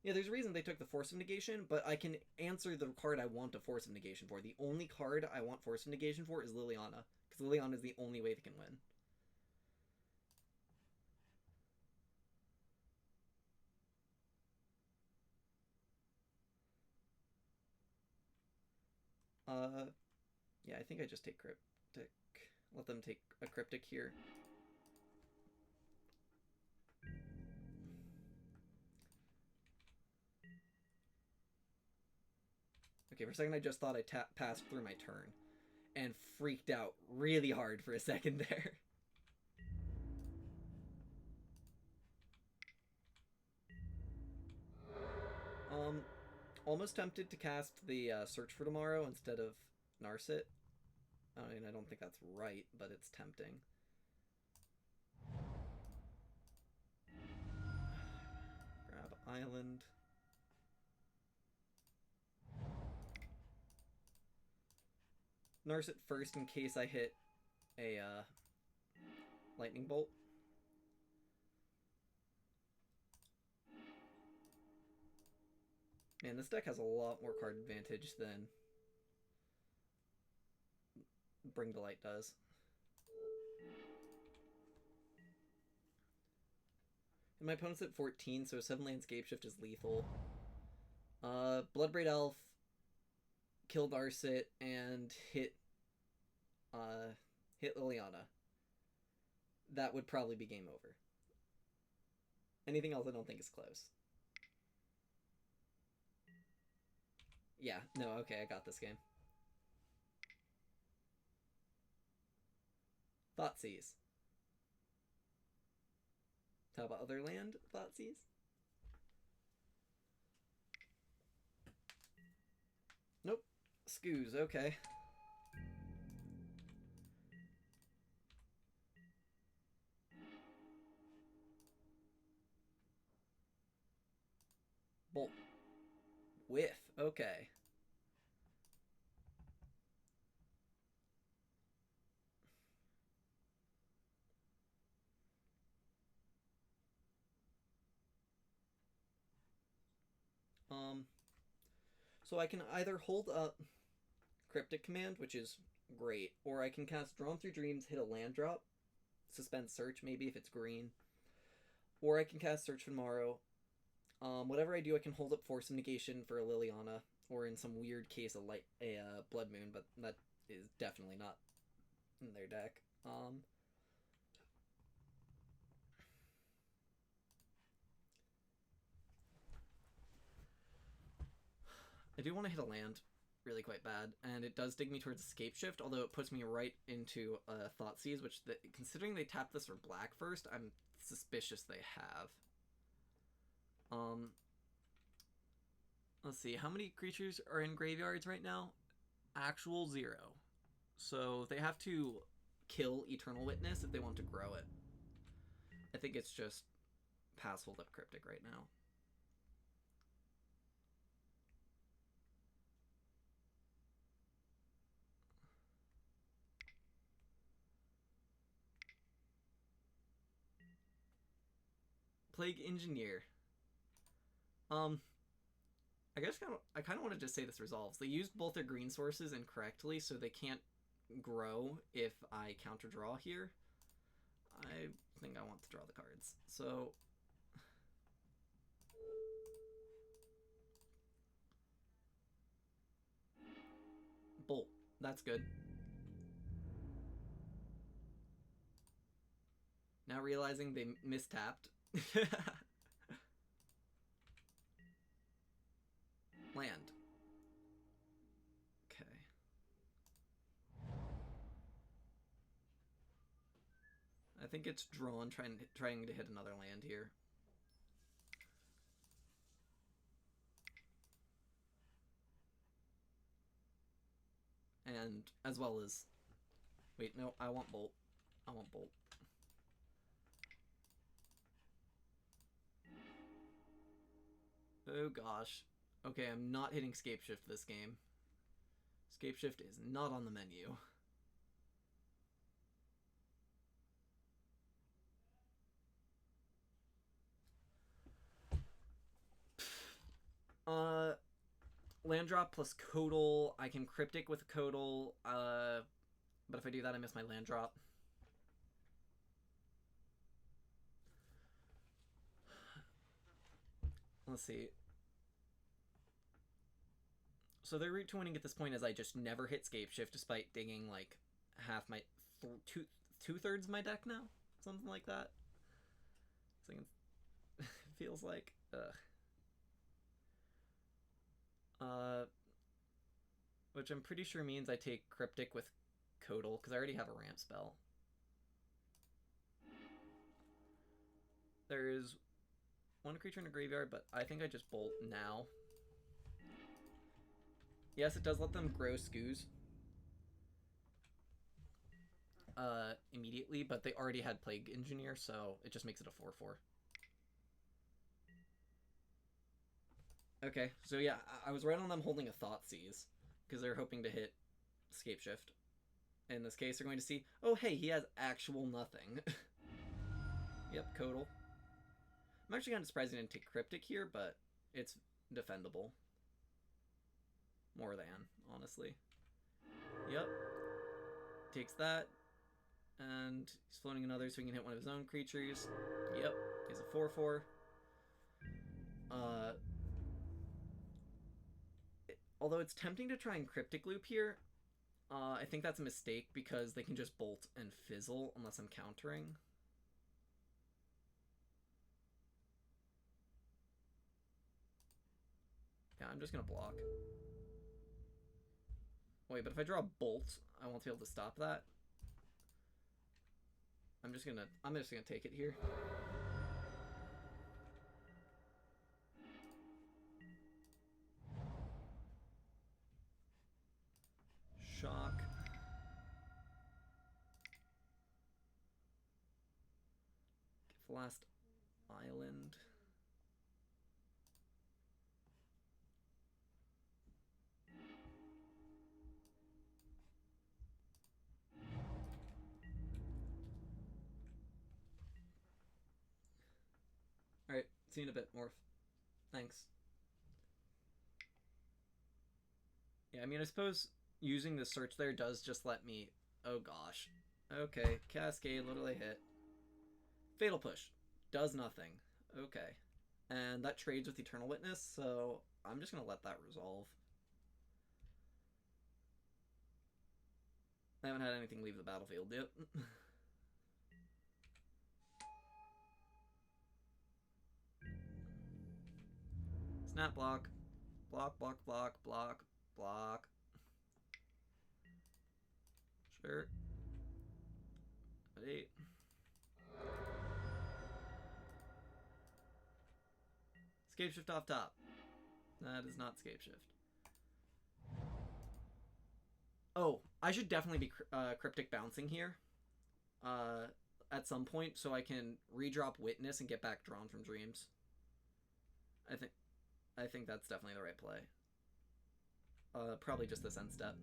Yeah, there's a reason they took the Force of Negation, but I can answer the card I want a Force of Negation for. The only card I want Force of Negation for is Liliana, because Liliana is the only way they can win. Yeah, I think I just take Cryptic. Let them take a Cryptic here. Okay, for a second I just thought I passed through my turn and freaked out really hard for a second there. Almost tempted to cast the Search for Tomorrow instead of Narset. I mean, I don't think that's right, but it's tempting. Grab Island. Narset first in case I hit a Lightning Bolt. Man, this deck has a lot more card advantage than Bring to Light does. And my opponent's at 14, so 7-land Scapeshift is lethal. Bloodbraid Elf, kill Narset, and hit Liliana. That would probably be game over. Anything else I don't think is close. Yeah, no, okay, I got this game. Thoughtseize. How about other land? Thoughtseize? Nope. Scoos, okay. Bolt. Whiff, okay. So I can either hold up Cryptic Command, which is great, or I can cast Drawn Through Dreams, hit a land drop, suspend Search maybe if it's green, or I can cast Search for Tomorrow. Whatever I do, I can hold up Force of Negation for a Liliana, or in some weird case a Blood Moon, but that is definitely not in their deck. I do want to hit a land really quite bad, and it does dig me towards Escape Shift, although it puts me right into Thoughtseize, which, considering they tap this for black first, I'm suspicious they have. Let's see, how many creatures are in graveyards right now? Actual 0. So they have to kill Eternal Witness if they want to grow it. I think it's just pass hold up Cryptic right now. Plague Engineer. I guess I kind of want to just say this resolves. They used both their green sources incorrectly, so they can't grow if I counter draw here. I think I want to draw the cards. So Bolt. That's good. Now realizing they mistapped. Land. Okay. I think it's drawn, trying to hit another land here. And as well as... Wait, no, I want Bolt. I want Bolt. Oh gosh. Okay, I'm not hitting Scape Shift this game. Scape Shift is not on the menu. Land drop plus Codal. I can Cryptic with Codal, but if I do that, I miss my land drop. Let's see. So their route to winning at this point is I just never hit Scape Shift despite digging like half my... two-thirds my deck now? Something like that. It feels like... which I'm pretty sure means I take Cryptic with Codal, because I already have a ramp spell. There's one creature in a graveyard, but I think I just Bolt now. Yes, it does let them grow Skoos immediately, but they already had Plague Engineer, so it just makes it a 4/4. Okay, so yeah, I was right on them holding a Thoughtseize, because they're hoping to hit Scape Shift. In this case, they're going to see, oh hey, he has actual nothing. Yep, Codal. I'm actually kind of surprised he didn't take Cryptic here, but it's defendable. More than, honestly. Yep. Takes that. And he's floating another so he can hit one of his own creatures. Yep. He's a 4/4. Although it's tempting to try and Cryptic Loop here, I think that's a mistake because they can just Bolt and Fizzle unless I'm countering. Yeah, I'm just gonna block. Wait, but if I draw a Bolt, I won't be able to stop that. I'm just gonna take it here. Shock. Last Island. Alright, see you in a bit, Morph. Thanks. Yeah, I mean, I suppose using the search there does just let me... Oh, gosh. Okay, Cascade, what do they hit? Fatal Push. Does nothing. Okay. And that trades with Eternal Witness, so I'm just going to let that resolve. I haven't had anything leave the battlefield yet. Snap block. Block, block, block, block, block. Sure. At 8. Scape shift off top. That is not scape shift. Oh, I should definitely be cryptic bouncing here at some point so I can redrop Witness and get back Drawn from Dreams. I think that's definitely the right play. Probably just this end step.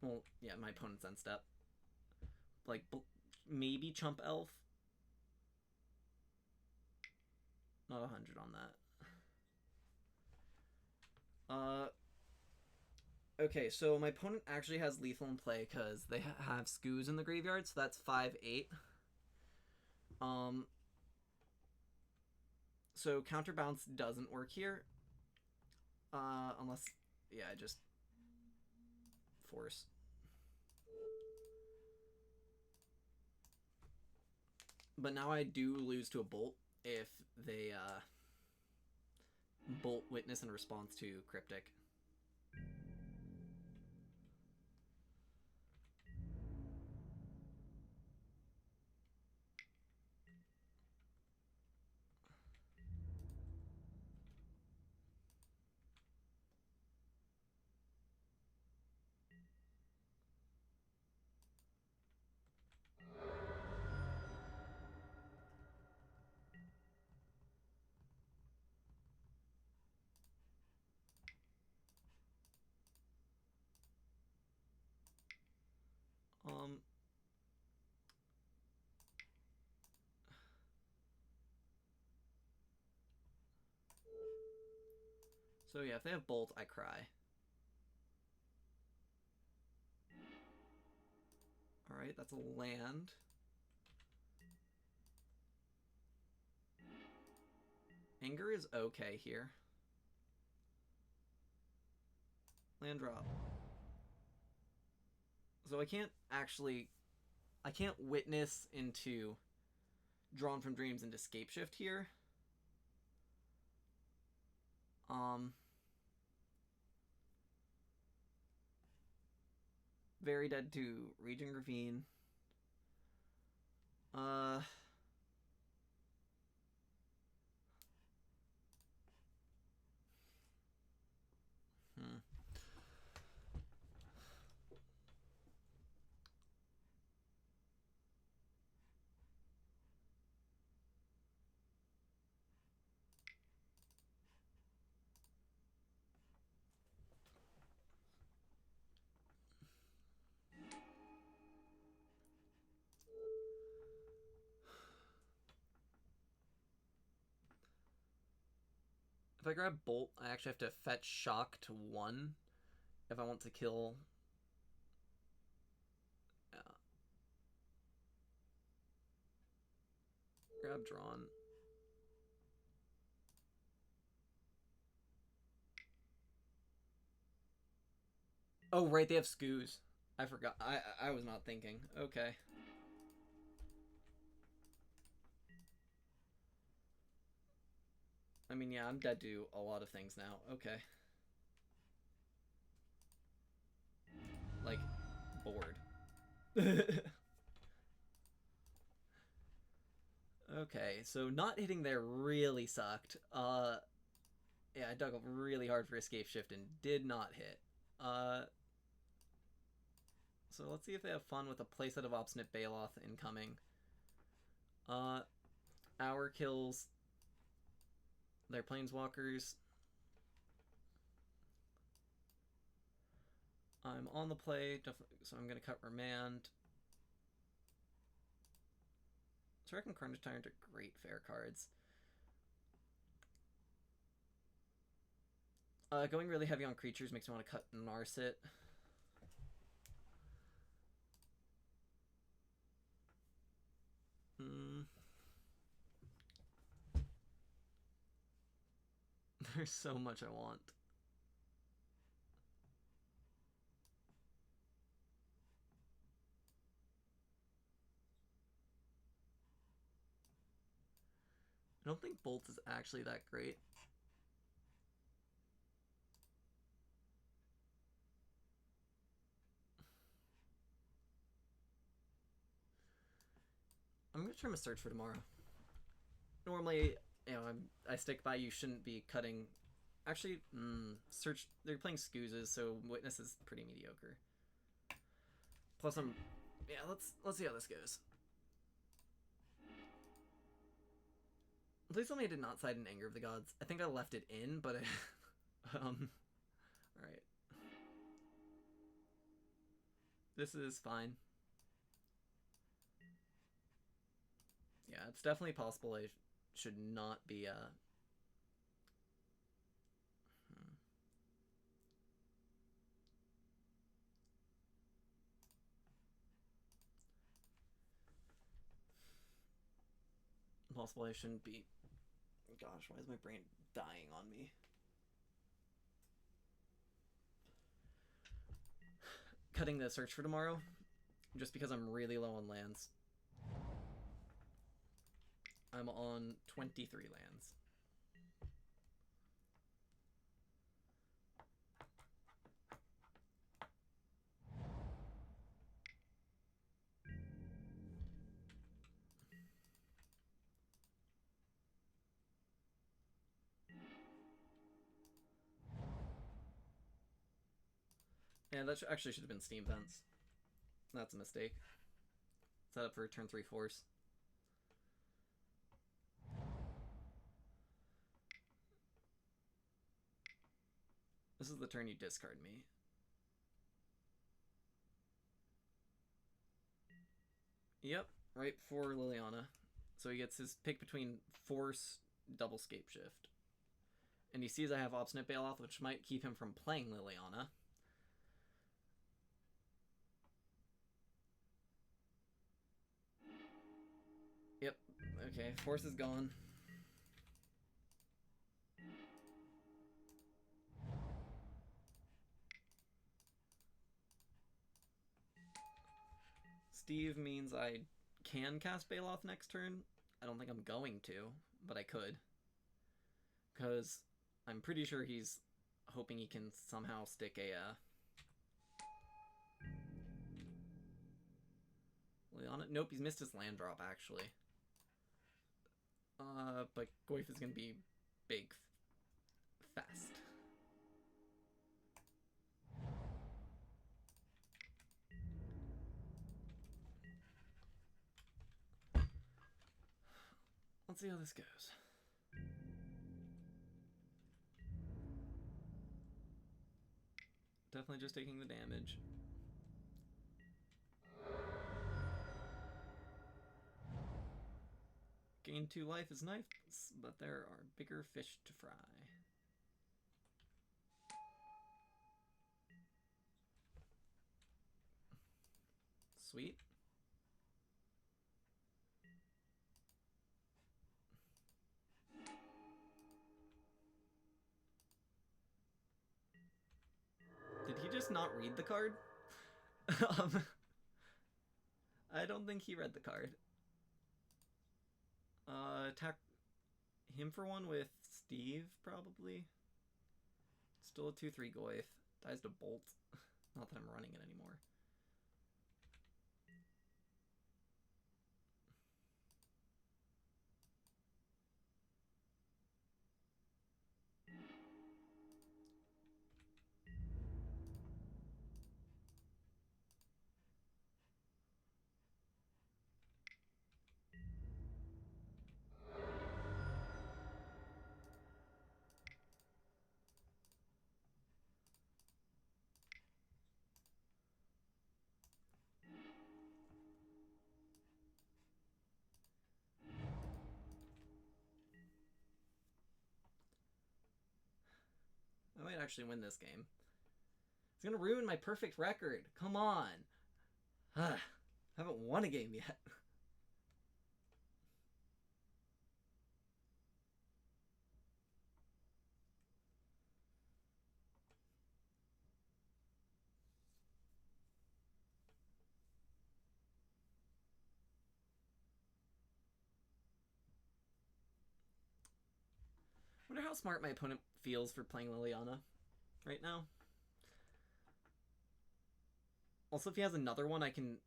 Well, yeah, my opponent's end step. Like, maybe Chump Elf. Not 100 on that. Okay, so my opponent actually has lethal in play because they have Skoos in the graveyard, so that's 5-8. So counterbounce doesn't work here. Unless, yeah, I just force. But now I do lose to a bolt if they bolt Witness in response to Cryptic. So yeah, if they have bolt, I cry. Alright, that's a land. Anger is okay here. Land drop. So I can't Witness into Drawn from Dreams into Scape Shift here. Very dead to Raging Ravine. If I grab Bolt, I actually have to fetch Shock to 1 if I want to kill. Grab Drawn. Oh, right, they have Skoos. I forgot. I was not thinking. Okay. I mean, yeah, I'm dead to a lot of things now. Okay. Like, bored. Okay, so not hitting there really sucked. Yeah, I dug up really hard for Escape Shift and did not hit. So let's see if they have fun with a playset of Obstinate Baloth incoming. Hour kills their Planeswalkers. I'm on the play, so I'm going to cut Remand. So I reckon Carnage Tyrant are great fair cards. Going really heavy on creatures makes me want to cut Narset. There's so much I want. I don't think Bolt is actually that great. I'm gonna try my Search for Tomorrow. Normally, you know, I stick by you shouldn't be cutting. Actually, Search. They're playing Scoozes, so Witness is pretty mediocre. Plus, yeah. Let's see how this goes. Please tell me I did not side in Anger of the Gods. I think I left it in, but all right. This is fine. Yeah, it's definitely possible I should not be possible I shouldn't be. Gosh, why is my brain dying on me? Cutting the Search for Tomorrow, just because I'm really low on lands. I'm on 23 lands. Yeah, that actually should have been Steam Vents. That's a mistake. Set up for turn 3 force. This is the turn you discard me. Yep, right for Liliana. So he gets his pick between Force, double Scape Shift. And he sees I have Obstinate Bailoff, which might keep him from playing Liliana. Yep, okay, Force is gone. Steve means I can cast Bailoff next turn. I don't think I'm going to, but I could. Because I'm pretty sure he's hoping he can somehow stick a Liliana. Nope, he's missed his land drop actually. But Goyf is gonna be big fast. Let's see how this goes. Definitely just taking the damage. Gain 2 life is nice, but there are bigger fish to fry. Sweet. Did he just not read the card? I don't think he read the card. Attack him for one with Steve, probably. Still a 2/3 Goyf. Dies to Bolt. Not that I'm running it anymore. might actually win this game. It's gonna ruin my perfect record. Come on. I haven't won a game yet. I wonder how smart my opponent feels for playing Liliana right now. Also, if he has another one, I can...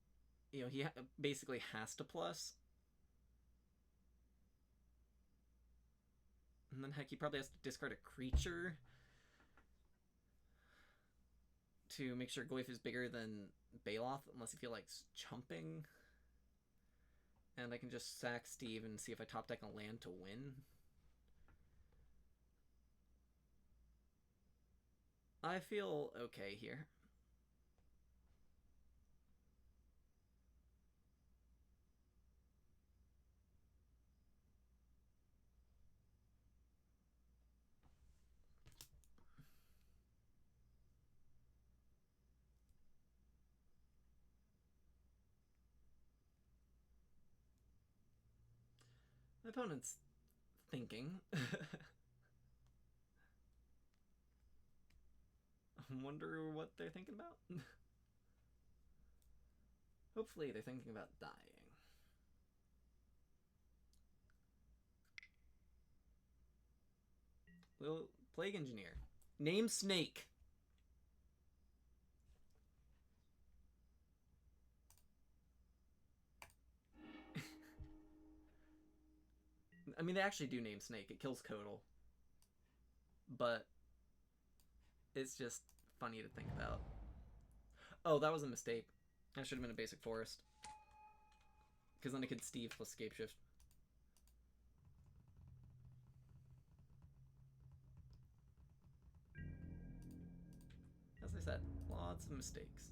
You know, he basically has to plus. And then, heck, he probably has to discard a creature to make sure Goyf is bigger than Baloth, unless he feels like chumping. And I can just sack Steve and see if I top deck a land to win. I feel okay here. My opponent's thinking. I wonder what they're thinking about. Hopefully they're thinking about dying. Little Plague Engineer. Name Snake. I mean, they actually do name Snake. It kills Codal. But it's just funny to think about. Oh, that was a mistake. That should have been a basic forest. Because then it could Steve plus Scapeshift. As I said, lots of mistakes.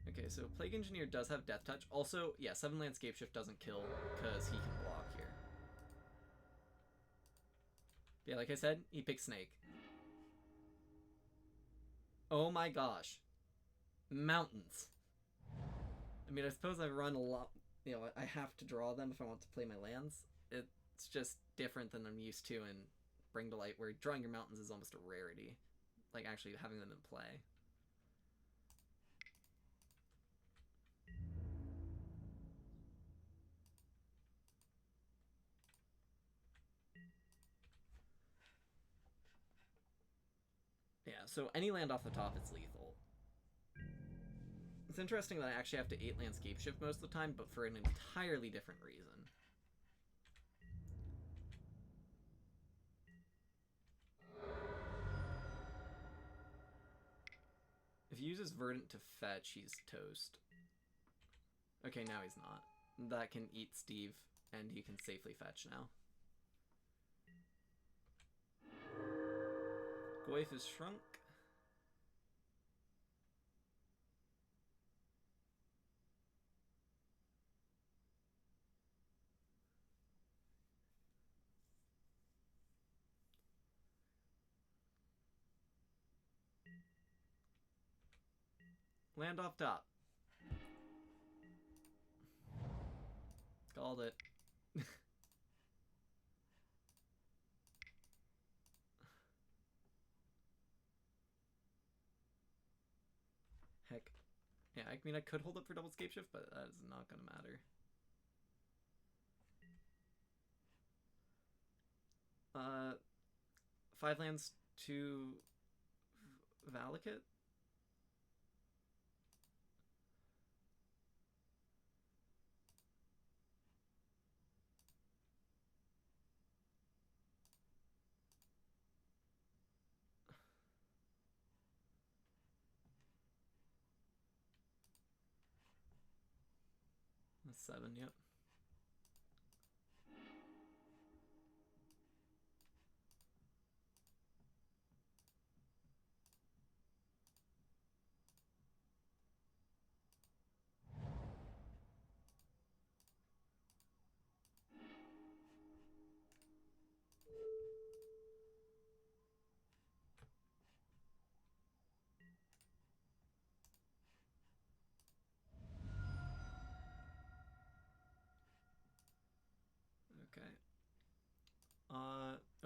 Okay, so Plague Engineer does have Death Touch. Also, yeah, 7-land Scapeshift doesn't kill because he can block here. Yeah, like I said, he picks Snake. Oh my gosh. Mountains. I mean, I suppose I run a lot... You know, I have to draw them if I want to play my lands. It's just different than I'm used to in Bring to Light, where drawing your mountains is almost a rarity. Like, actually having them in play. Yeah, so any land off the top, it's lethal. It's interesting that I actually have to 8-land Scapeshift most of the time, but for an entirely different reason. If he uses Verdant to fetch, he's toast. Okay, now he's not. That can eat Steve, and he can safely fetch now. Goyf is shrunk. Land off top. Called it. Heck. Yeah, I mean, I could hold up for double Scapeshift, but that is not going to matter. 5 lands to Valakut? That's 7, yep.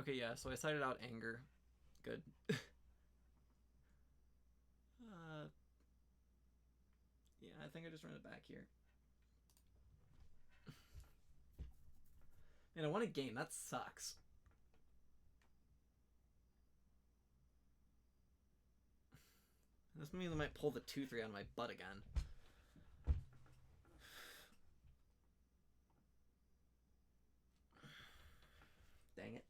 Okay, yeah, so I cited out anger. Good. Yeah, I think I just run it back here. Man, I won a game. That sucks. This means I might pull the 2-3 out of my butt again. Dang it.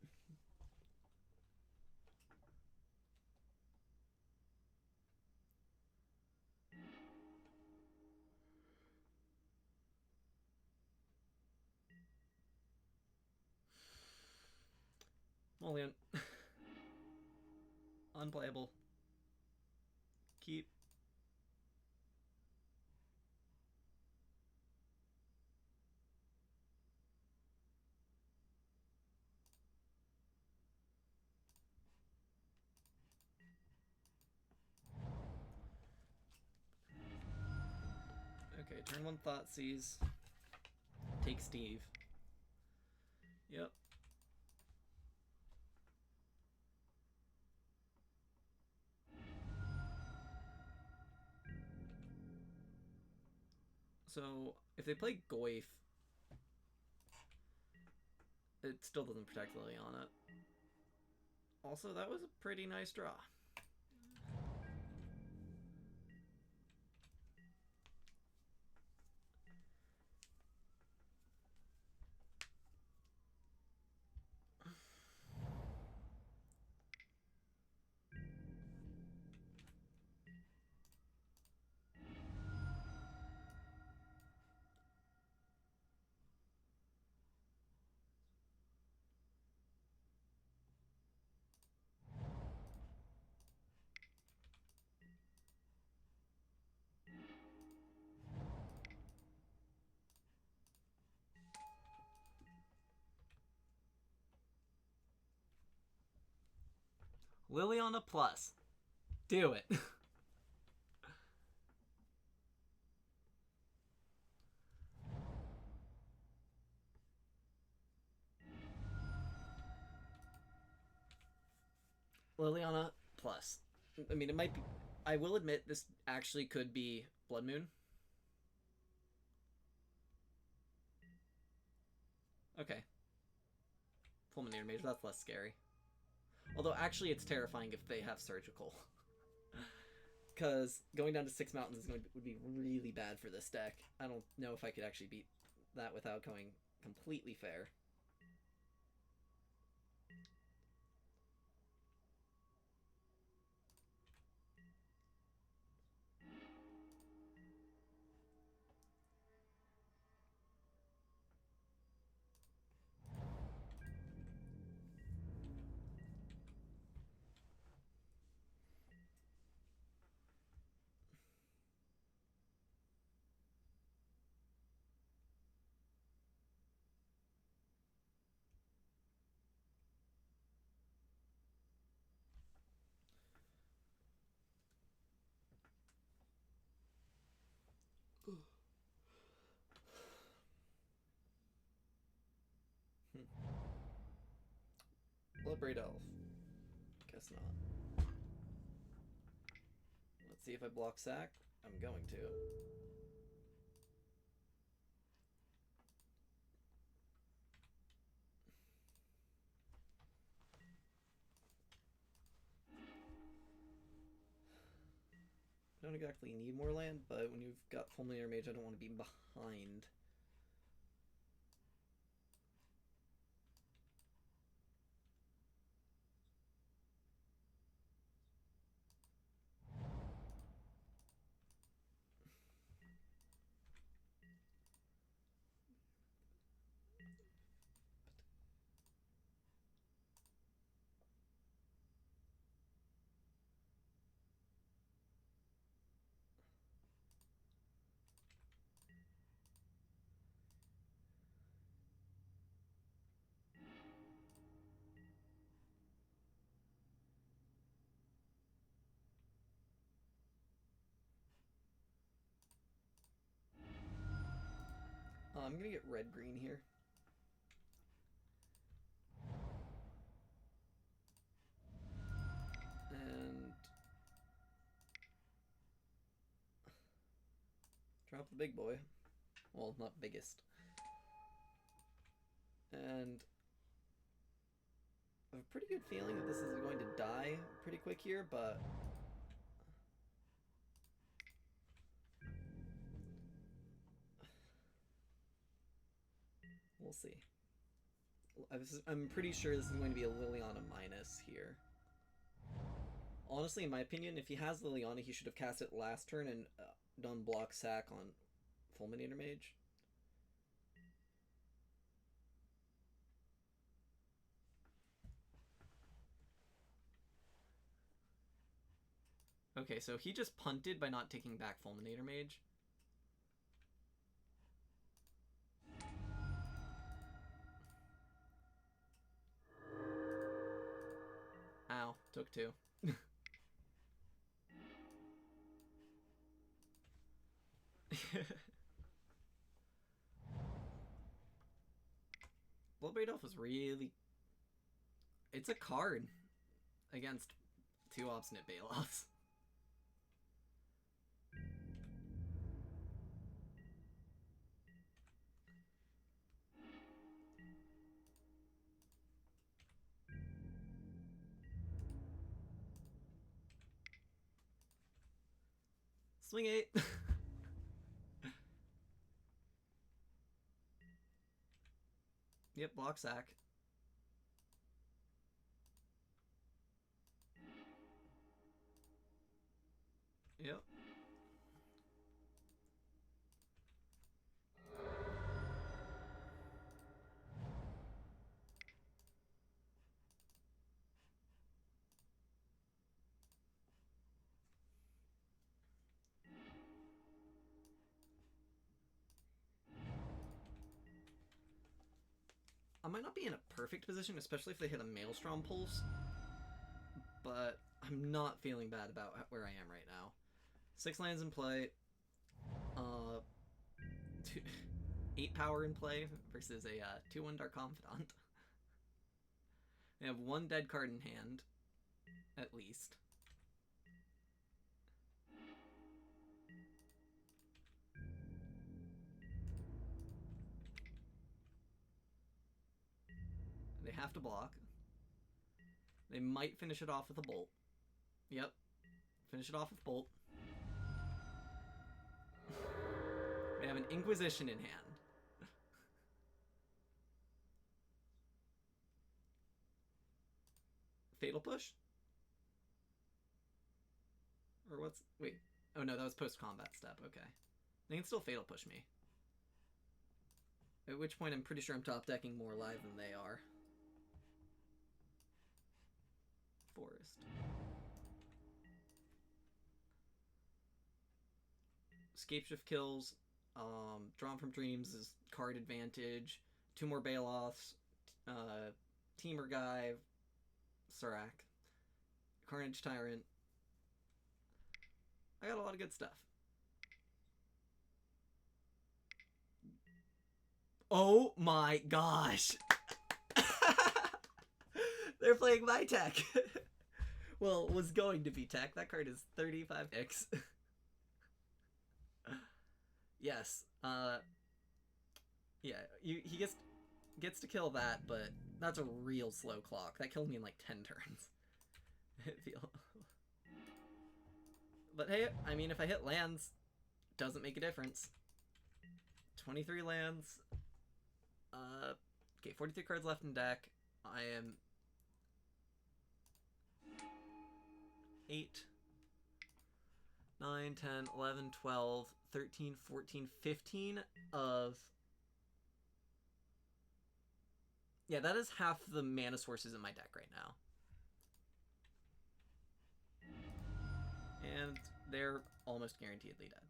Mulligan. Unplayable. Keep. Okay, turn 1 Thoughtseize. Take Steve. Yep. So, if they play Goyf, it still doesn't protect Liliana. Also, that was a pretty nice draw. Liliana plus. Do it. Liliana plus. I mean, it might be. I will admit this actually could be Blood Moon. Okay. Fulminator Mage, that's less scary. Although, actually, it's terrifying if they have Surgical. Because going down to 6 mountains is would be really bad for this deck. I don't know if I could actually beat that without going completely fair. Bloodbraid Elf. Guess not. Let's see if I block sack. I'm going to. I don't exactly need more land, but when you've got Fulminator Mage, I don't want to be behind. I'm gonna get red-green here. Drop the big boy. Well, not biggest. And I have a pretty good feeling that this is going to die pretty quick here, but we'll see. I'm pretty sure this is going to be a Liliana minus here. Honestly, in my opinion, if he has Liliana, he should have cast it last turn and done block sack on Fulminator Mage. Okay, so he just punted by not taking back Fulminator Mage. Ow, took 2. Bloodbraid Elf was really... It's a card against 2 Obstinate Baloths. Swing 8. Yep, block sack. Yep. I might not be in a perfect position, especially if they hit a Maelstrom Pulse, but I'm not feeling bad about where I am right now. 6 lands in play, 8 power in play versus a 2/1 Dark Confidant. They have 1 dead card in hand, at least. They have to block. They might finish it off with a bolt. Yep. Finish it off with bolt. They have an Inquisition in hand. Fatal Push? Or what's... Wait. Oh no, that was post-combat step. Okay. They can still Fatal Push me. At which point I'm pretty sure I'm top decking more live than they are. Forest. Scapeshift kills. Drawn from Dreams is card advantage. 2 more Baloths. Teamer Guy. Serac. Carnage Tyrant. I got a lot of good stuff. Oh my gosh! They're playing my tech. Well, was going to be tech. That card is 35x. Yes. Yeah, he gets to kill that, but that's a real slow clock. That killed me in like 10 turns. But hey, I mean, if I hit lands, doesn't make a difference. 23 lands. Okay, 43 cards left in deck. I am 8, 9, 10, 11, 12, 13, 14, 15 of... Yeah, that is half the mana sources in my deck right now. And they're almost guaranteedly dead.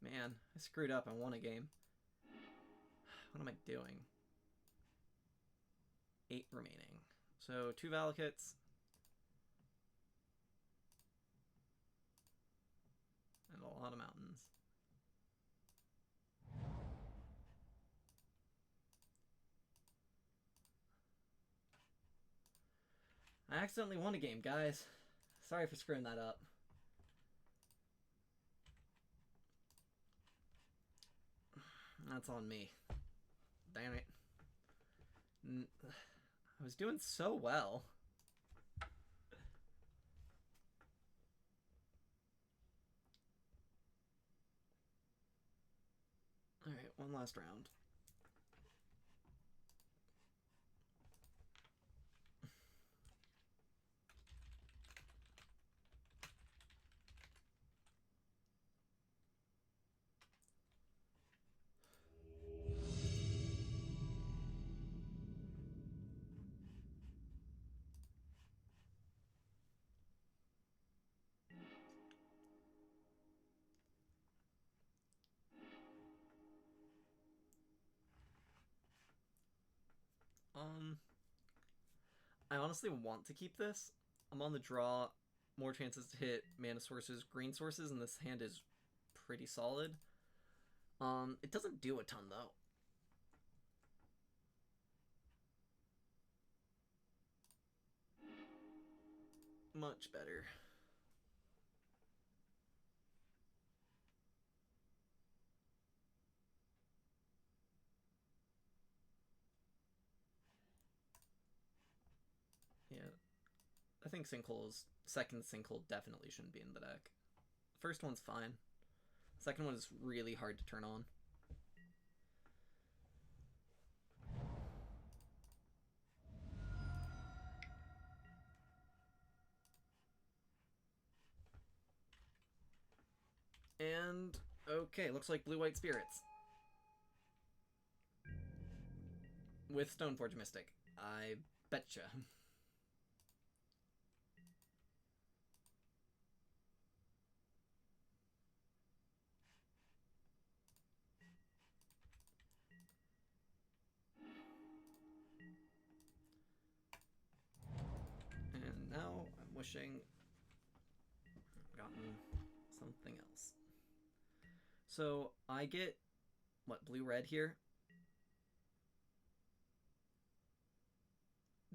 Man, I screwed up. I won a game. What am I doing? 8 remaining. So 2 Valakits. And a lot of mountains. I accidentally won a game, guys. Sorry for screwing that up. That's on me. Damn it. I was doing so well. Alright, one last round. I honestly want to keep this. I'm on the draw, more chances to hit mana sources, green sources, and this hand is pretty solid. It doesn't do a ton though. Much better. Yeah, I think second sinkhole definitely shouldn't be in the deck. First one's fine. Second one is really hard to turn on. And, okay, looks like blue-white spirits. With Stoneforge Mystic. I betcha. And now I'm wishing I've gotten something else. So I get, what, blue-red here?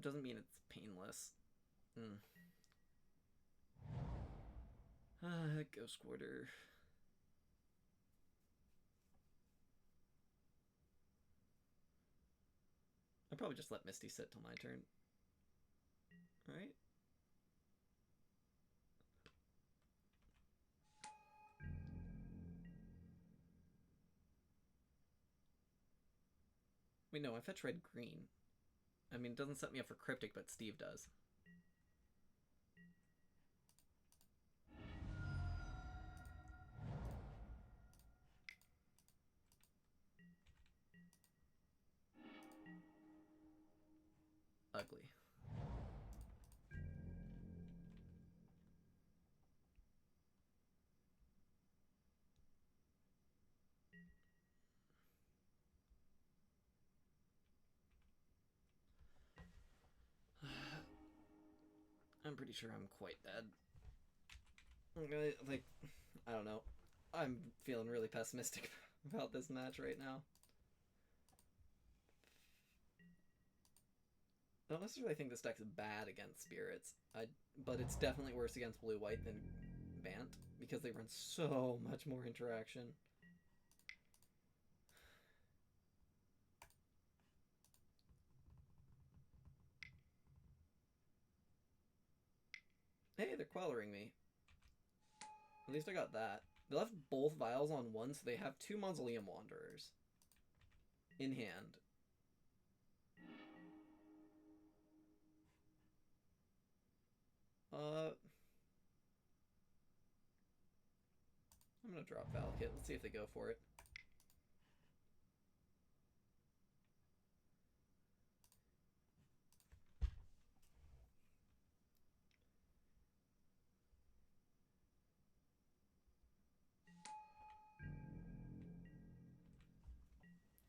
Doesn't mean it's painless. Ghost Quarter. I'll probably just let Misty sit till my turn. Right? Wait, no, I fetch red green. I mean, it doesn't set me up for Cryptic, but Steve does. Ugly. I'm pretty sure I'm quite dead. Like, I don't know. I'm feeling really pessimistic about this match right now. I don't necessarily think this deck's bad against spirits, but it's definitely worse against blue-white than Bant, because they run so much more interaction. Hey, they're quelling me. At least I got that. They left both vials on one, so they have 2 Mausoleum Wanderers in hand. I'm gonna drop Valakut. Let's see if they go for it.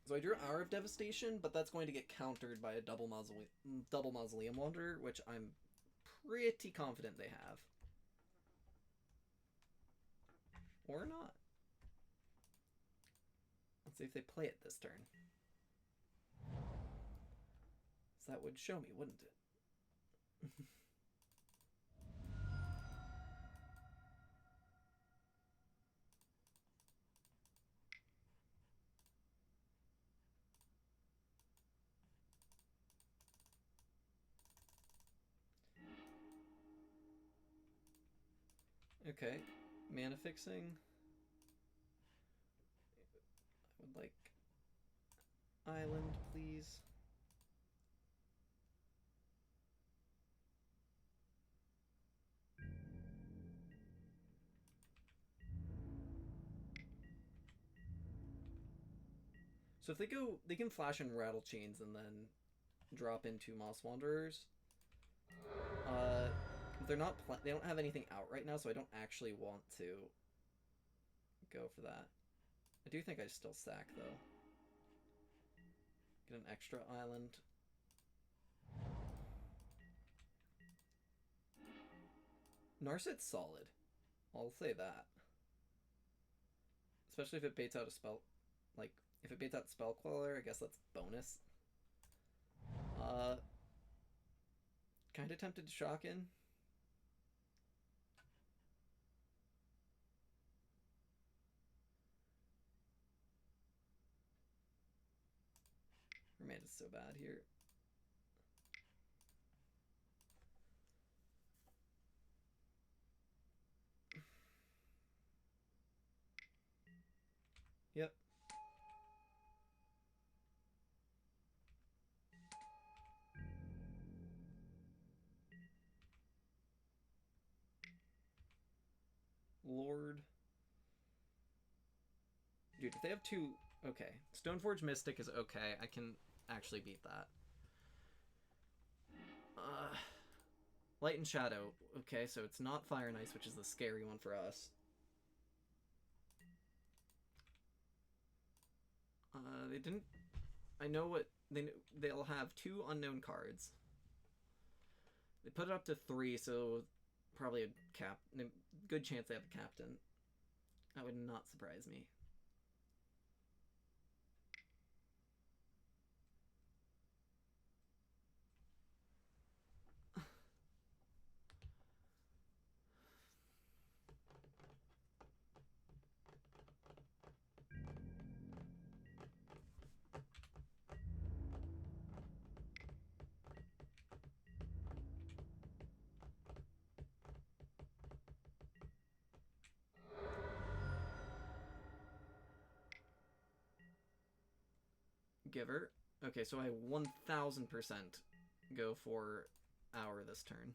So I drew Hour of Devastation, but that's going to get countered by a double Mausoleum Wanderer, which I'm pretty confident they have. Or not. Let's see if they play it this turn. So that would show me, wouldn't it? Okay, mana fixing. I would like island, please. So if they go, they can flash and rattle chains and then drop into Moss Wanderers. They're not. They don't have anything out right now, so I don't actually want to go for that. I do think I still sack though. Get an extra island. Narset's solid. I'll say that. Especially if it baits out a spell. Like, if it baits out Spell Queller, I guess that's bonus. Kind of tempted to shock in. Remand is so bad here. Yep. Lord. Dude, if they have two... Okay. Stoneforge Mystic is okay. I can actually beat that. Light and Shadow. Okay, so it's not Fire and Ice, which is the scary one for us. They didn't... I know what... They'll have 2 unknown cards. They put it up to 3, so probably a good chance they have a captain. That would not surprise me. Giver. Okay, so I 1000% go for Hour this turn.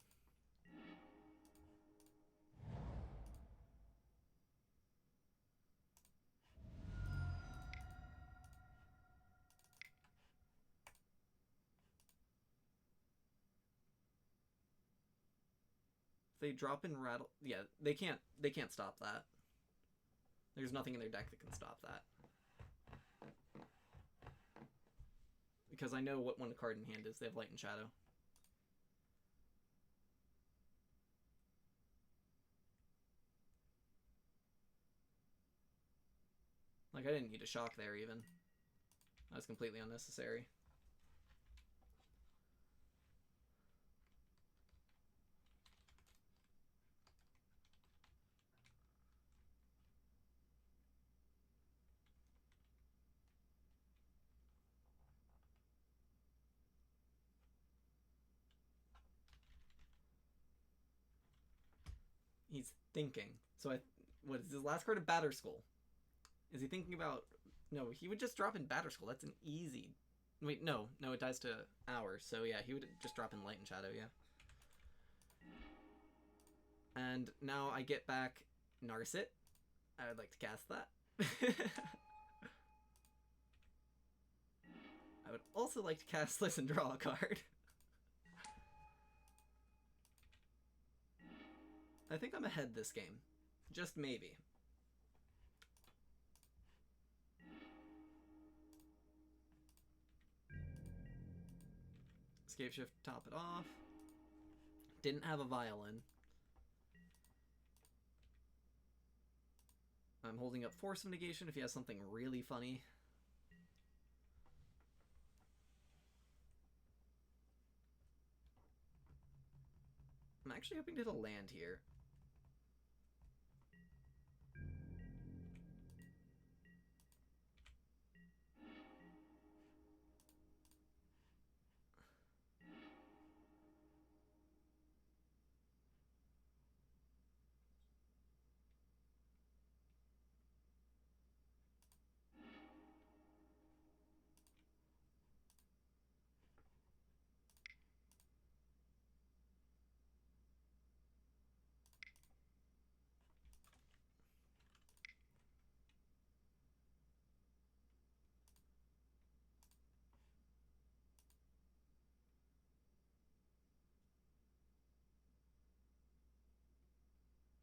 If they drop in Rattle... Yeah, they can't stop that. There's nothing in their deck that can stop that. Because I know what one card in hand is. They have Light and Shadow. Like, I didn't need a shock there, even. That was completely unnecessary. He's thinking. So what is his last card of Batterskull? Is he thinking about... No, he would just drop in Batterskull. That's an easy... Wait, no, it dies to Hours. So yeah, he would just drop in Light and Shadow, yeah. And now I get back Narset. I would like to cast that. I would also like to cast this and draw a card. I think I'm ahead this game. Just maybe. Escape Shift, top it off. Didn't have a Violin. I'm holding up Force of Negation if he has something really funny. I'm actually hoping to hit a land here.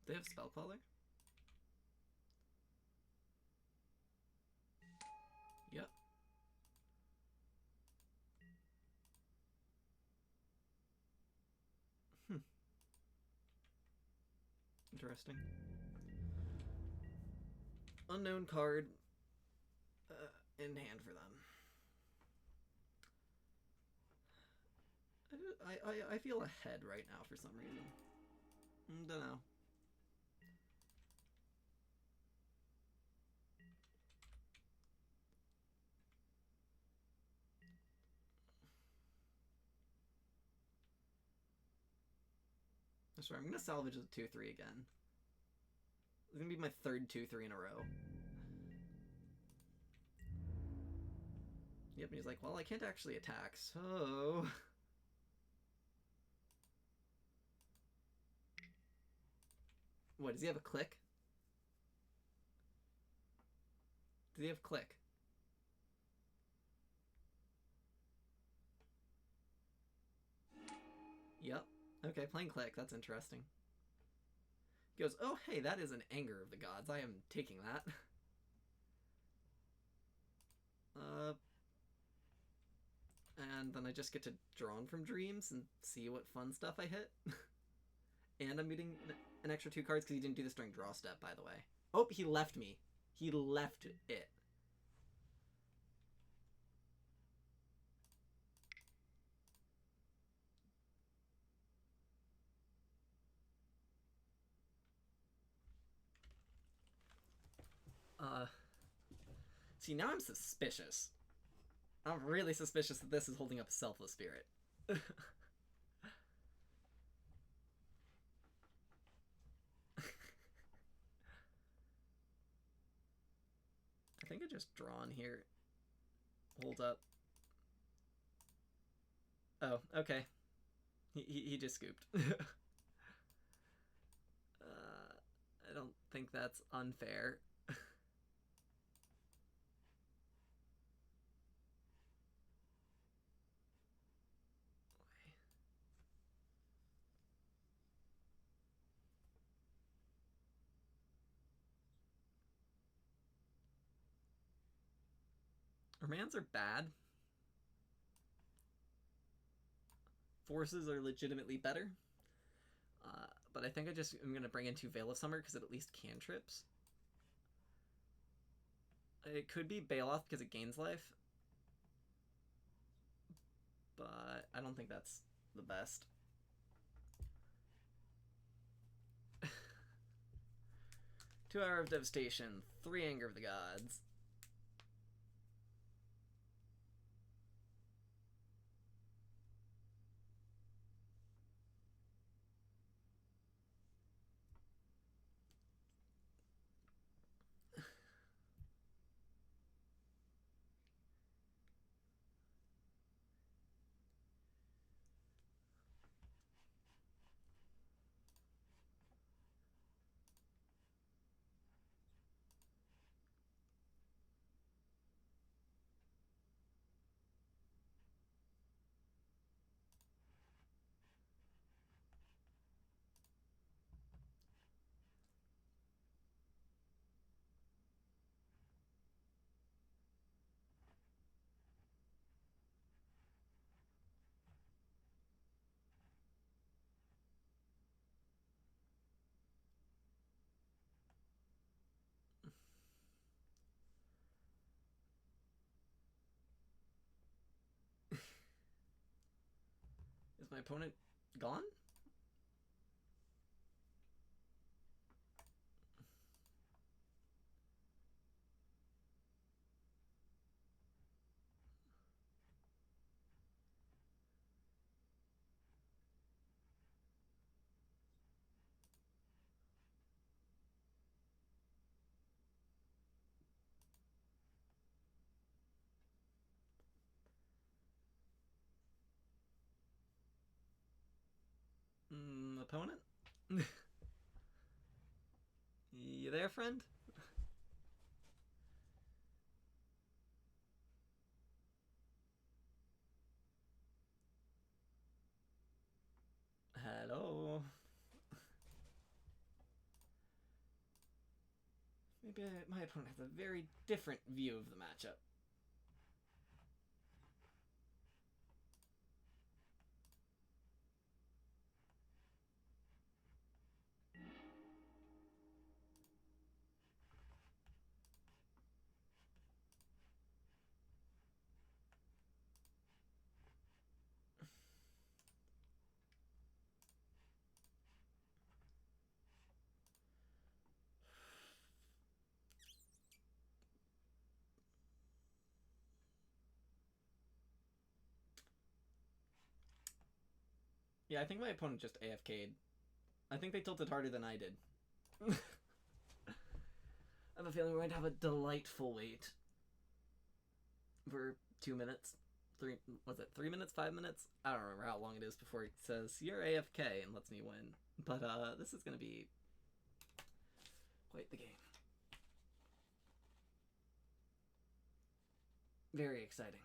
They have Spellcaller? Yep. Interesting. Unknown card in hand for them. I feel ahead right now for some reason. Don't know. Sorry, I'm gonna salvage the 2-3 again. It's gonna be my third 2-3 in a row. Yep, and he's like, well, I can't actually attack, so... What, does he have a click? Does he have click? Yep. Okay, playing click, that's interesting. He goes, oh, hey, that is an Anger of the Gods. I am taking that. And then I just get to drawn from dreams and see what fun stuff I hit. And I'm getting an extra 2 cards because he didn't do this during draw step, by the way. Oh, he left me. He left it. See, now I'm suspicious. I'm really suspicious that this is holding up a Selfless Spirit. I think I just drawn here. Hold up. Oh, okay. He just scooped. I don't think that's unfair. Romans are bad. Forces are legitimately better. But I think I'm going to bring in 2 Veil of Summer because it at least cantrips. It could be Bailoff because it gains life. But I don't think that's the best. 2 Hour of Devastation, 3 Anger of the Gods. Is my opponent gone? Opponent? You there, friend? Hello? Maybe my opponent has a very different view of the matchup. Yeah, I think my opponent just AFK'd. I think they tilted harder than I did. I have a feeling we're going to have a delightful wait for 2 minutes. Was it 3 minutes, 5 minutes? I don't remember how long it is before it says you're AFK and lets me win. But this is going to be quite the game. Very exciting.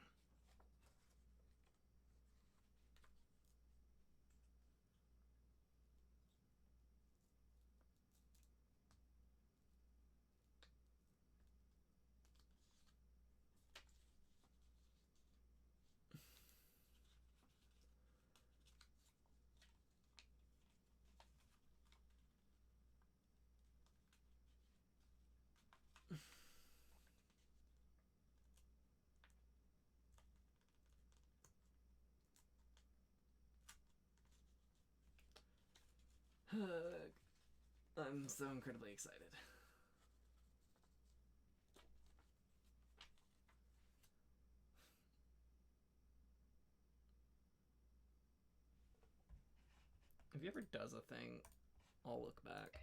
I'm so incredibly excited. If he ever does a thing, I'll look back.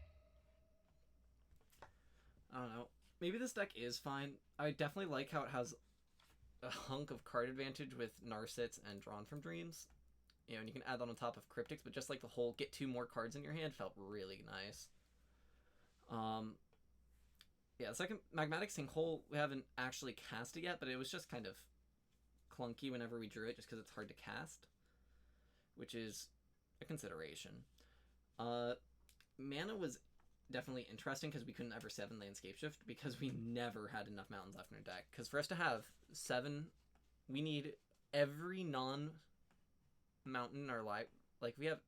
I don't know. Maybe this deck is fine. I definitely like how it has a hunk of card advantage with Narsets and Drawn from Dreams. You know, and you can add that on top of Cryptics, but just like the whole get 2 more cards in your hand felt really nice. Yeah, the second Magmatic Sinkhole, we haven't actually cast it yet, but it was just kind of clunky whenever we drew it, just because it's hard to cast, which is a consideration. Mana was definitely interesting because we couldn't ever 7 Landscape Shift because we never had enough mountains left in our deck. Because for us to have 7, we need every non-mountain in our life. Like, we have...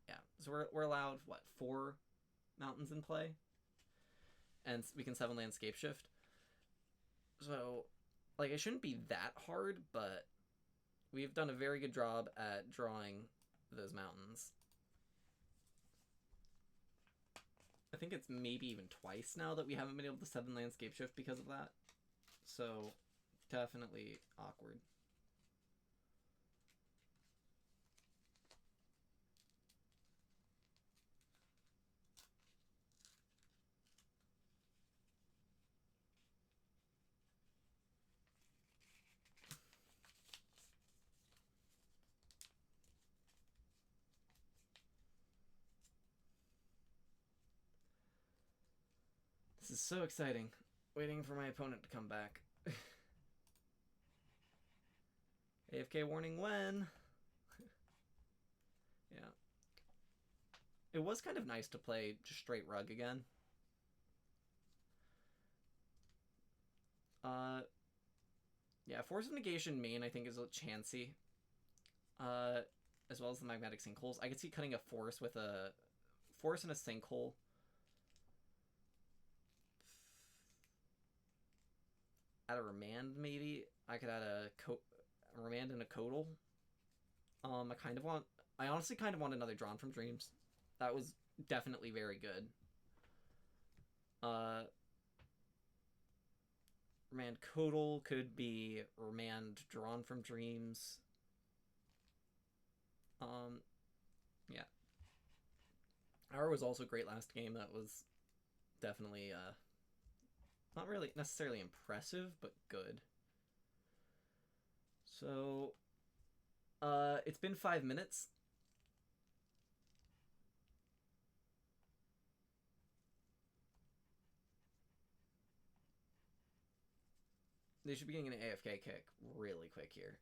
Yeah, so we're allowed, what, 4 mountains in play? And we can 7 Landscape Shift. So, like, it shouldn't be that hard, but we've done a very good job at drawing those mountains. I think it's maybe even twice now that we haven't been able to 7 Landscape Shift because of that. So, definitely awkward. This is so exciting. Waiting for my opponent to come back. AFK warning when? Yeah. It was kind of nice to play just straight rug again. Yeah, Force of Negation main I think is a Chansey. As well as the Magmatic Sinkholes. I could see cutting a Force with a Force and a Sinkhole. Add a Remand maybe. I could add a Remand and a Codal. I honestly kind of want another Drawn from Dreams. That was definitely very good. Remand Kodal could be Remand Drawn from Dreams. Yeah. Our was also great last game. That was definitely not really necessarily impressive, but good. So, it's been 5 minutes. They should be getting an AFK kick really quick here.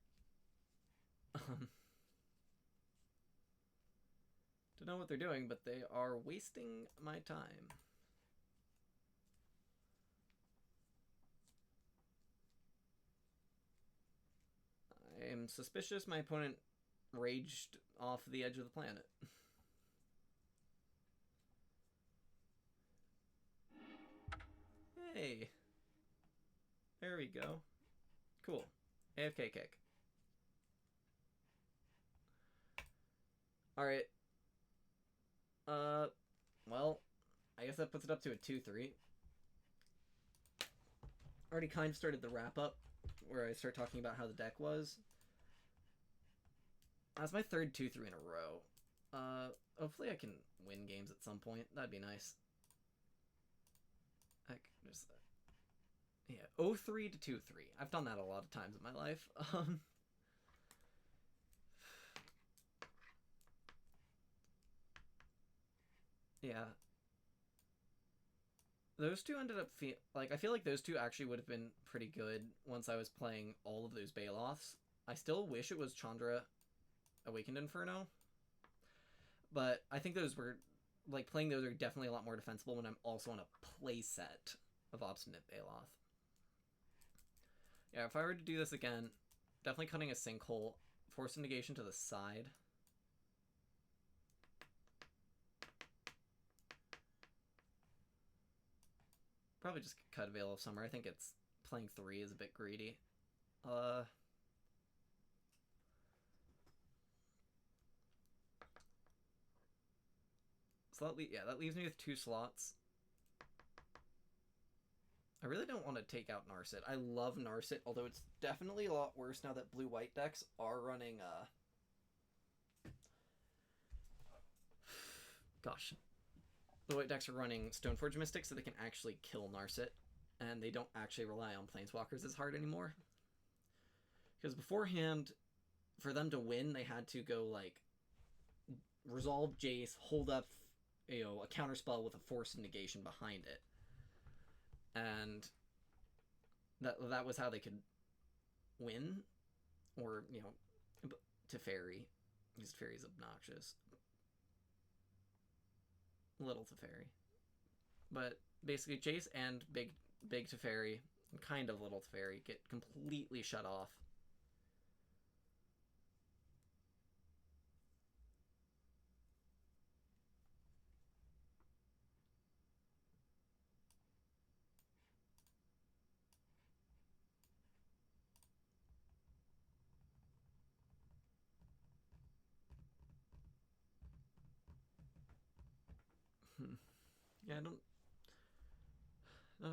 Don't know what they're doing, but they are wasting my time. I am suspicious my opponent raged off the edge of the planet. Hey. There we go. Cool. AFK kick. Alright. Well, I guess that puts it up to a 2-3. Already kind of started the wrap up, where I start talking about how the deck was. That's my third 2-3 in a row. Hopefully I can win games at some point. That'd be nice. Just yeah, 0-3 to 2-3. I've done that a lot of times in my life. Yeah. Those two ended up I feel like those two actually would have been pretty good once I was playing all of those Baloths. I still wish it was Chandra Awakened Inferno, but I think those were playing those are definitely a lot more defensible when I'm also on a playset of Obstinate Baloth. Yeah, if I were to do this again, definitely cutting a Sinkhole, Force of Negation to the side. Probably just cut a Veil of Summer. I think it's playing 3 is a bit greedy. So that leaves me with 2 slots. I really don't want to take out Narset. I love Narset, although it's definitely a lot worse now that blue-white decks are running, Gosh. Blue-white decks are running Stoneforge Mystic, so they can actually kill Narset, and they don't actually rely on Planeswalkers as hard anymore. Because beforehand, for them to win, they had to go, resolve Jace, hold up, a counterspell with a Force of Negation behind it. And that was how they could win, or Teferi, because Teferi's obnoxious. Little Teferi, but basically Jace and big Teferi and kind of little Teferi get completely shut off. Yeah, I'm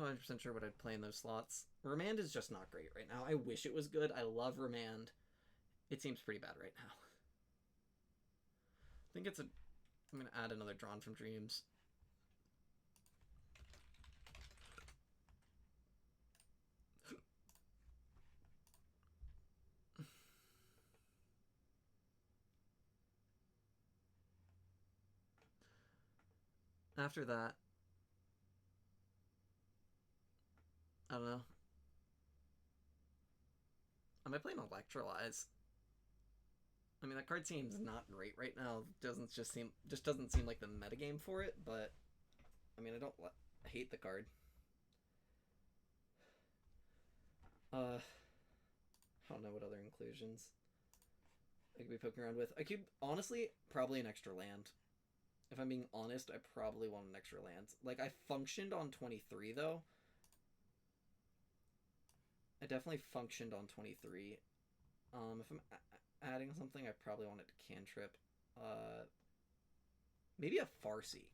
not 100% sure what I'd play in those slots. Remand is just not great right now. I wish it was good. I love Remand. It seems pretty bad right now. I think I'm going to add another Drawn from Dreams. After that, I don't know. I might play an Electrolyze. I mean, that card seems not great right now. Just doesn't seem like the metagame for it. But I mean, I hate the card. I don't know what other inclusions I could be poking around with. I could honestly probably an extra land. If I'm being honest, I probably want an extra land. I functioned on 23 though. I definitely functioned on 23. If I'm adding something, I probably wanted to cantrip. Uh, Maybe a Farseek.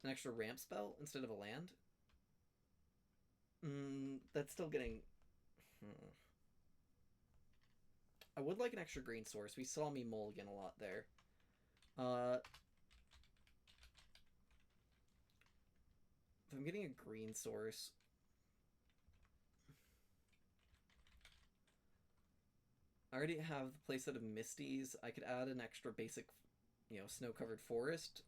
An extra ramp spell instead of a land. That's still getting. I would like an extra green source. We saw me mulligan a lot there. If I'm getting a green source, I already have the playset of Misties. I could add an extra basic, snow-covered forest.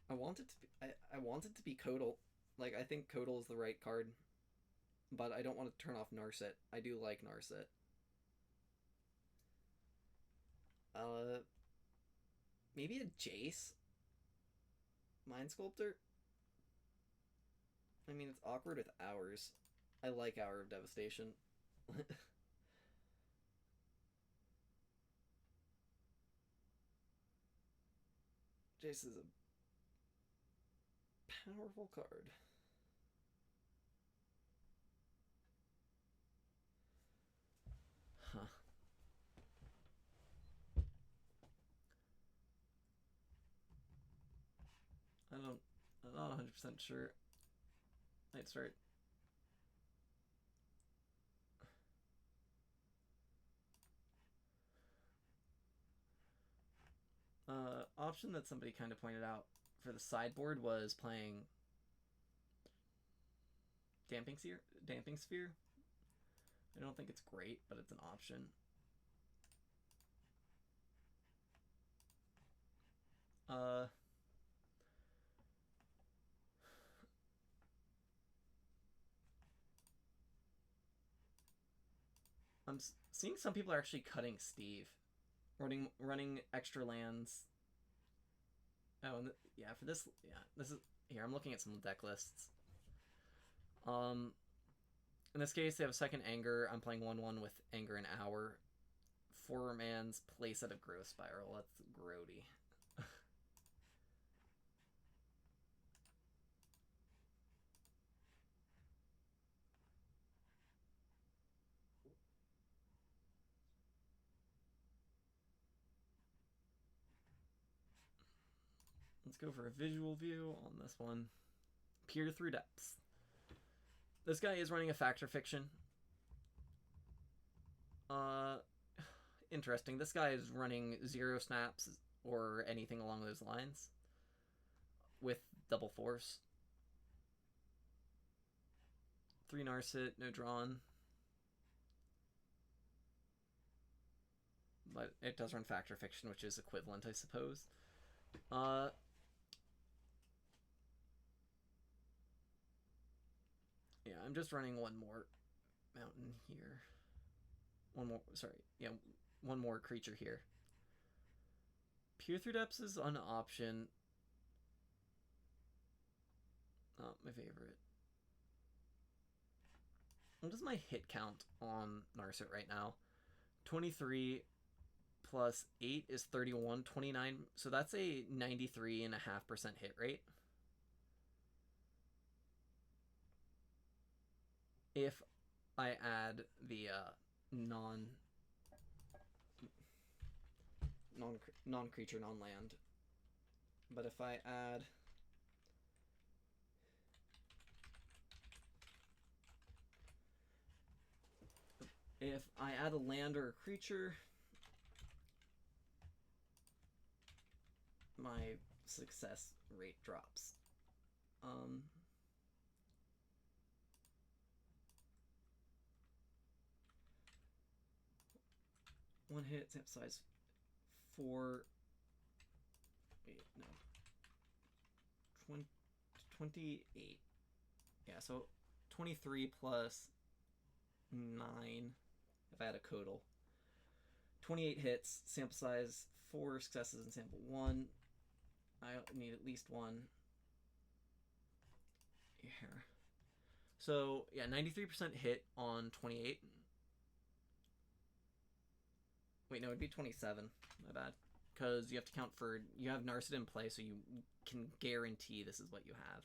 I want it to be. I want it to be Codal. Like, I think Codal is the right card, but I don't want to turn off Narset. I do like Narset. Uh, Maybe a Jace Mind Sculptor. I mean, it's awkward with Hours. I like Hour of Devastation. Jace is a powerful card. Huh. I'm not 100% sure. I'd start. Option that somebody kind of pointed out for the sideboard was playing Damping Sphere. I don't think it's great, but it's an option. I'm seeing some people are actually cutting Steve, running extra lands. Oh, and yeah, for this, yeah, this is here. I'm looking at some deck lists. In this case, they have a second Anger. I'm playing 1/1 with Anger and Hour. 4-man's playset of Growth Spiral. That's grody. Let's go for a visual view on this one. Peer Through Depths. This guy is running a Fact or Fiction. Interesting. This guy is running 0 snaps or anything along those lines with double force. 3 Narset, no drawn. But it does run Fact or Fiction, which is equivalent, I suppose. Yeah, I'm just running one more mountain here. One more creature here. Peer Through Depths is an option. My favorite. What is my hit count on Narset right now? 23 plus 8 is 31. 29. So that's a 93.5% hit rate. If I add the non-creature, non-land. But if I add a land or a creature, my success rate drops. One hit, sample size 4. Wait, no. 28. Yeah, so 23 plus 9 if I had a Codal. 28 hits, sample size 4 successes in sample 1. I need at least 1 here. So, yeah, 93% hit on 28. Wait, no, it'd be 27. My bad. Because you have to count for... You have Narset in play, so you can guarantee this is what you have.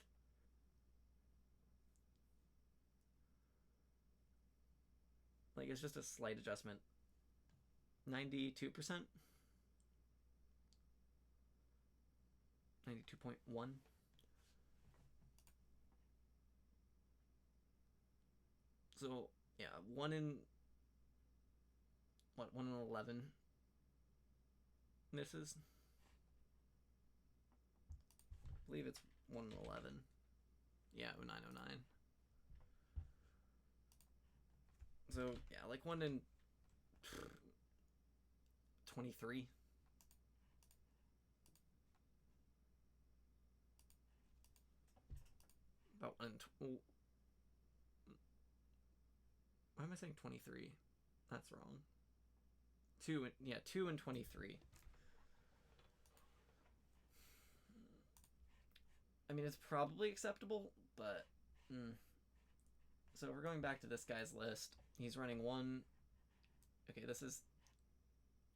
Like, it's just a slight adjustment. 92%? 92.1? So, yeah, 1 in... What, 1 in 11 misses? I believe it's 1 in 11. Yeah, 0909. So, yeah, like 1 in 23. About 1 in... Why am I saying 23? That's wrong. 2 in 23. I mean, it's probably acceptable, but... So we're going back to this guy's list. He's running 1... Okay, this is...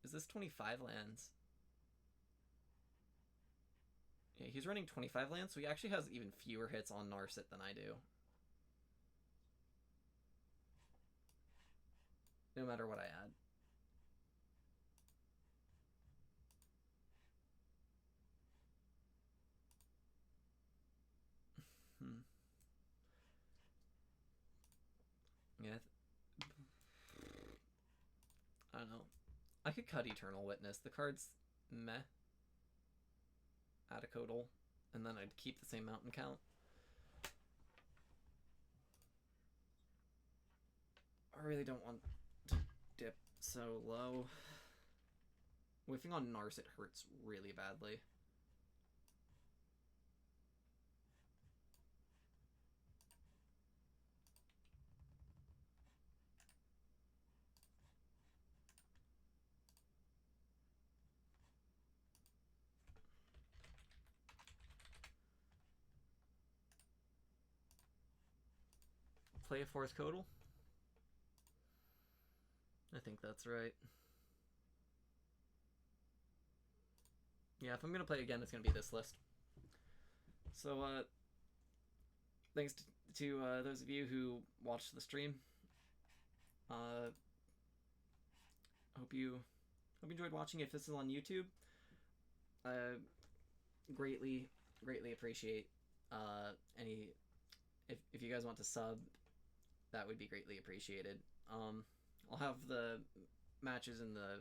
Is this 25 lands? Yeah, he's running 25 lands, so he actually has even fewer hits on Narset than I do. No matter what I add. Yeah. I don't know. I could cut Eternal Witness. The card's meh. Add a Codal. And then I'd keep the same mountain count. I really don't want to dip so low. Whiffing on Narset hurts really badly. Play a 4th Codal? I think that's right. Yeah, if I'm gonna play again, it's gonna be this list. So, thanks to those of you who watched the stream. Hope you enjoyed watching. If this is on YouTube, greatly appreciate any if you guys want to sub, that would be greatly appreciated. I'll have the matches and the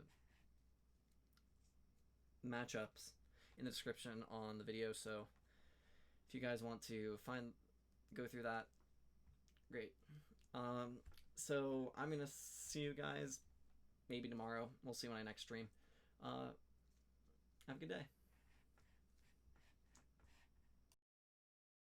matchups in the description on the video, so if you guys want to go through that, great. So I'm gonna see you guys maybe tomorrow. We'll see when I next stream. Have a good day.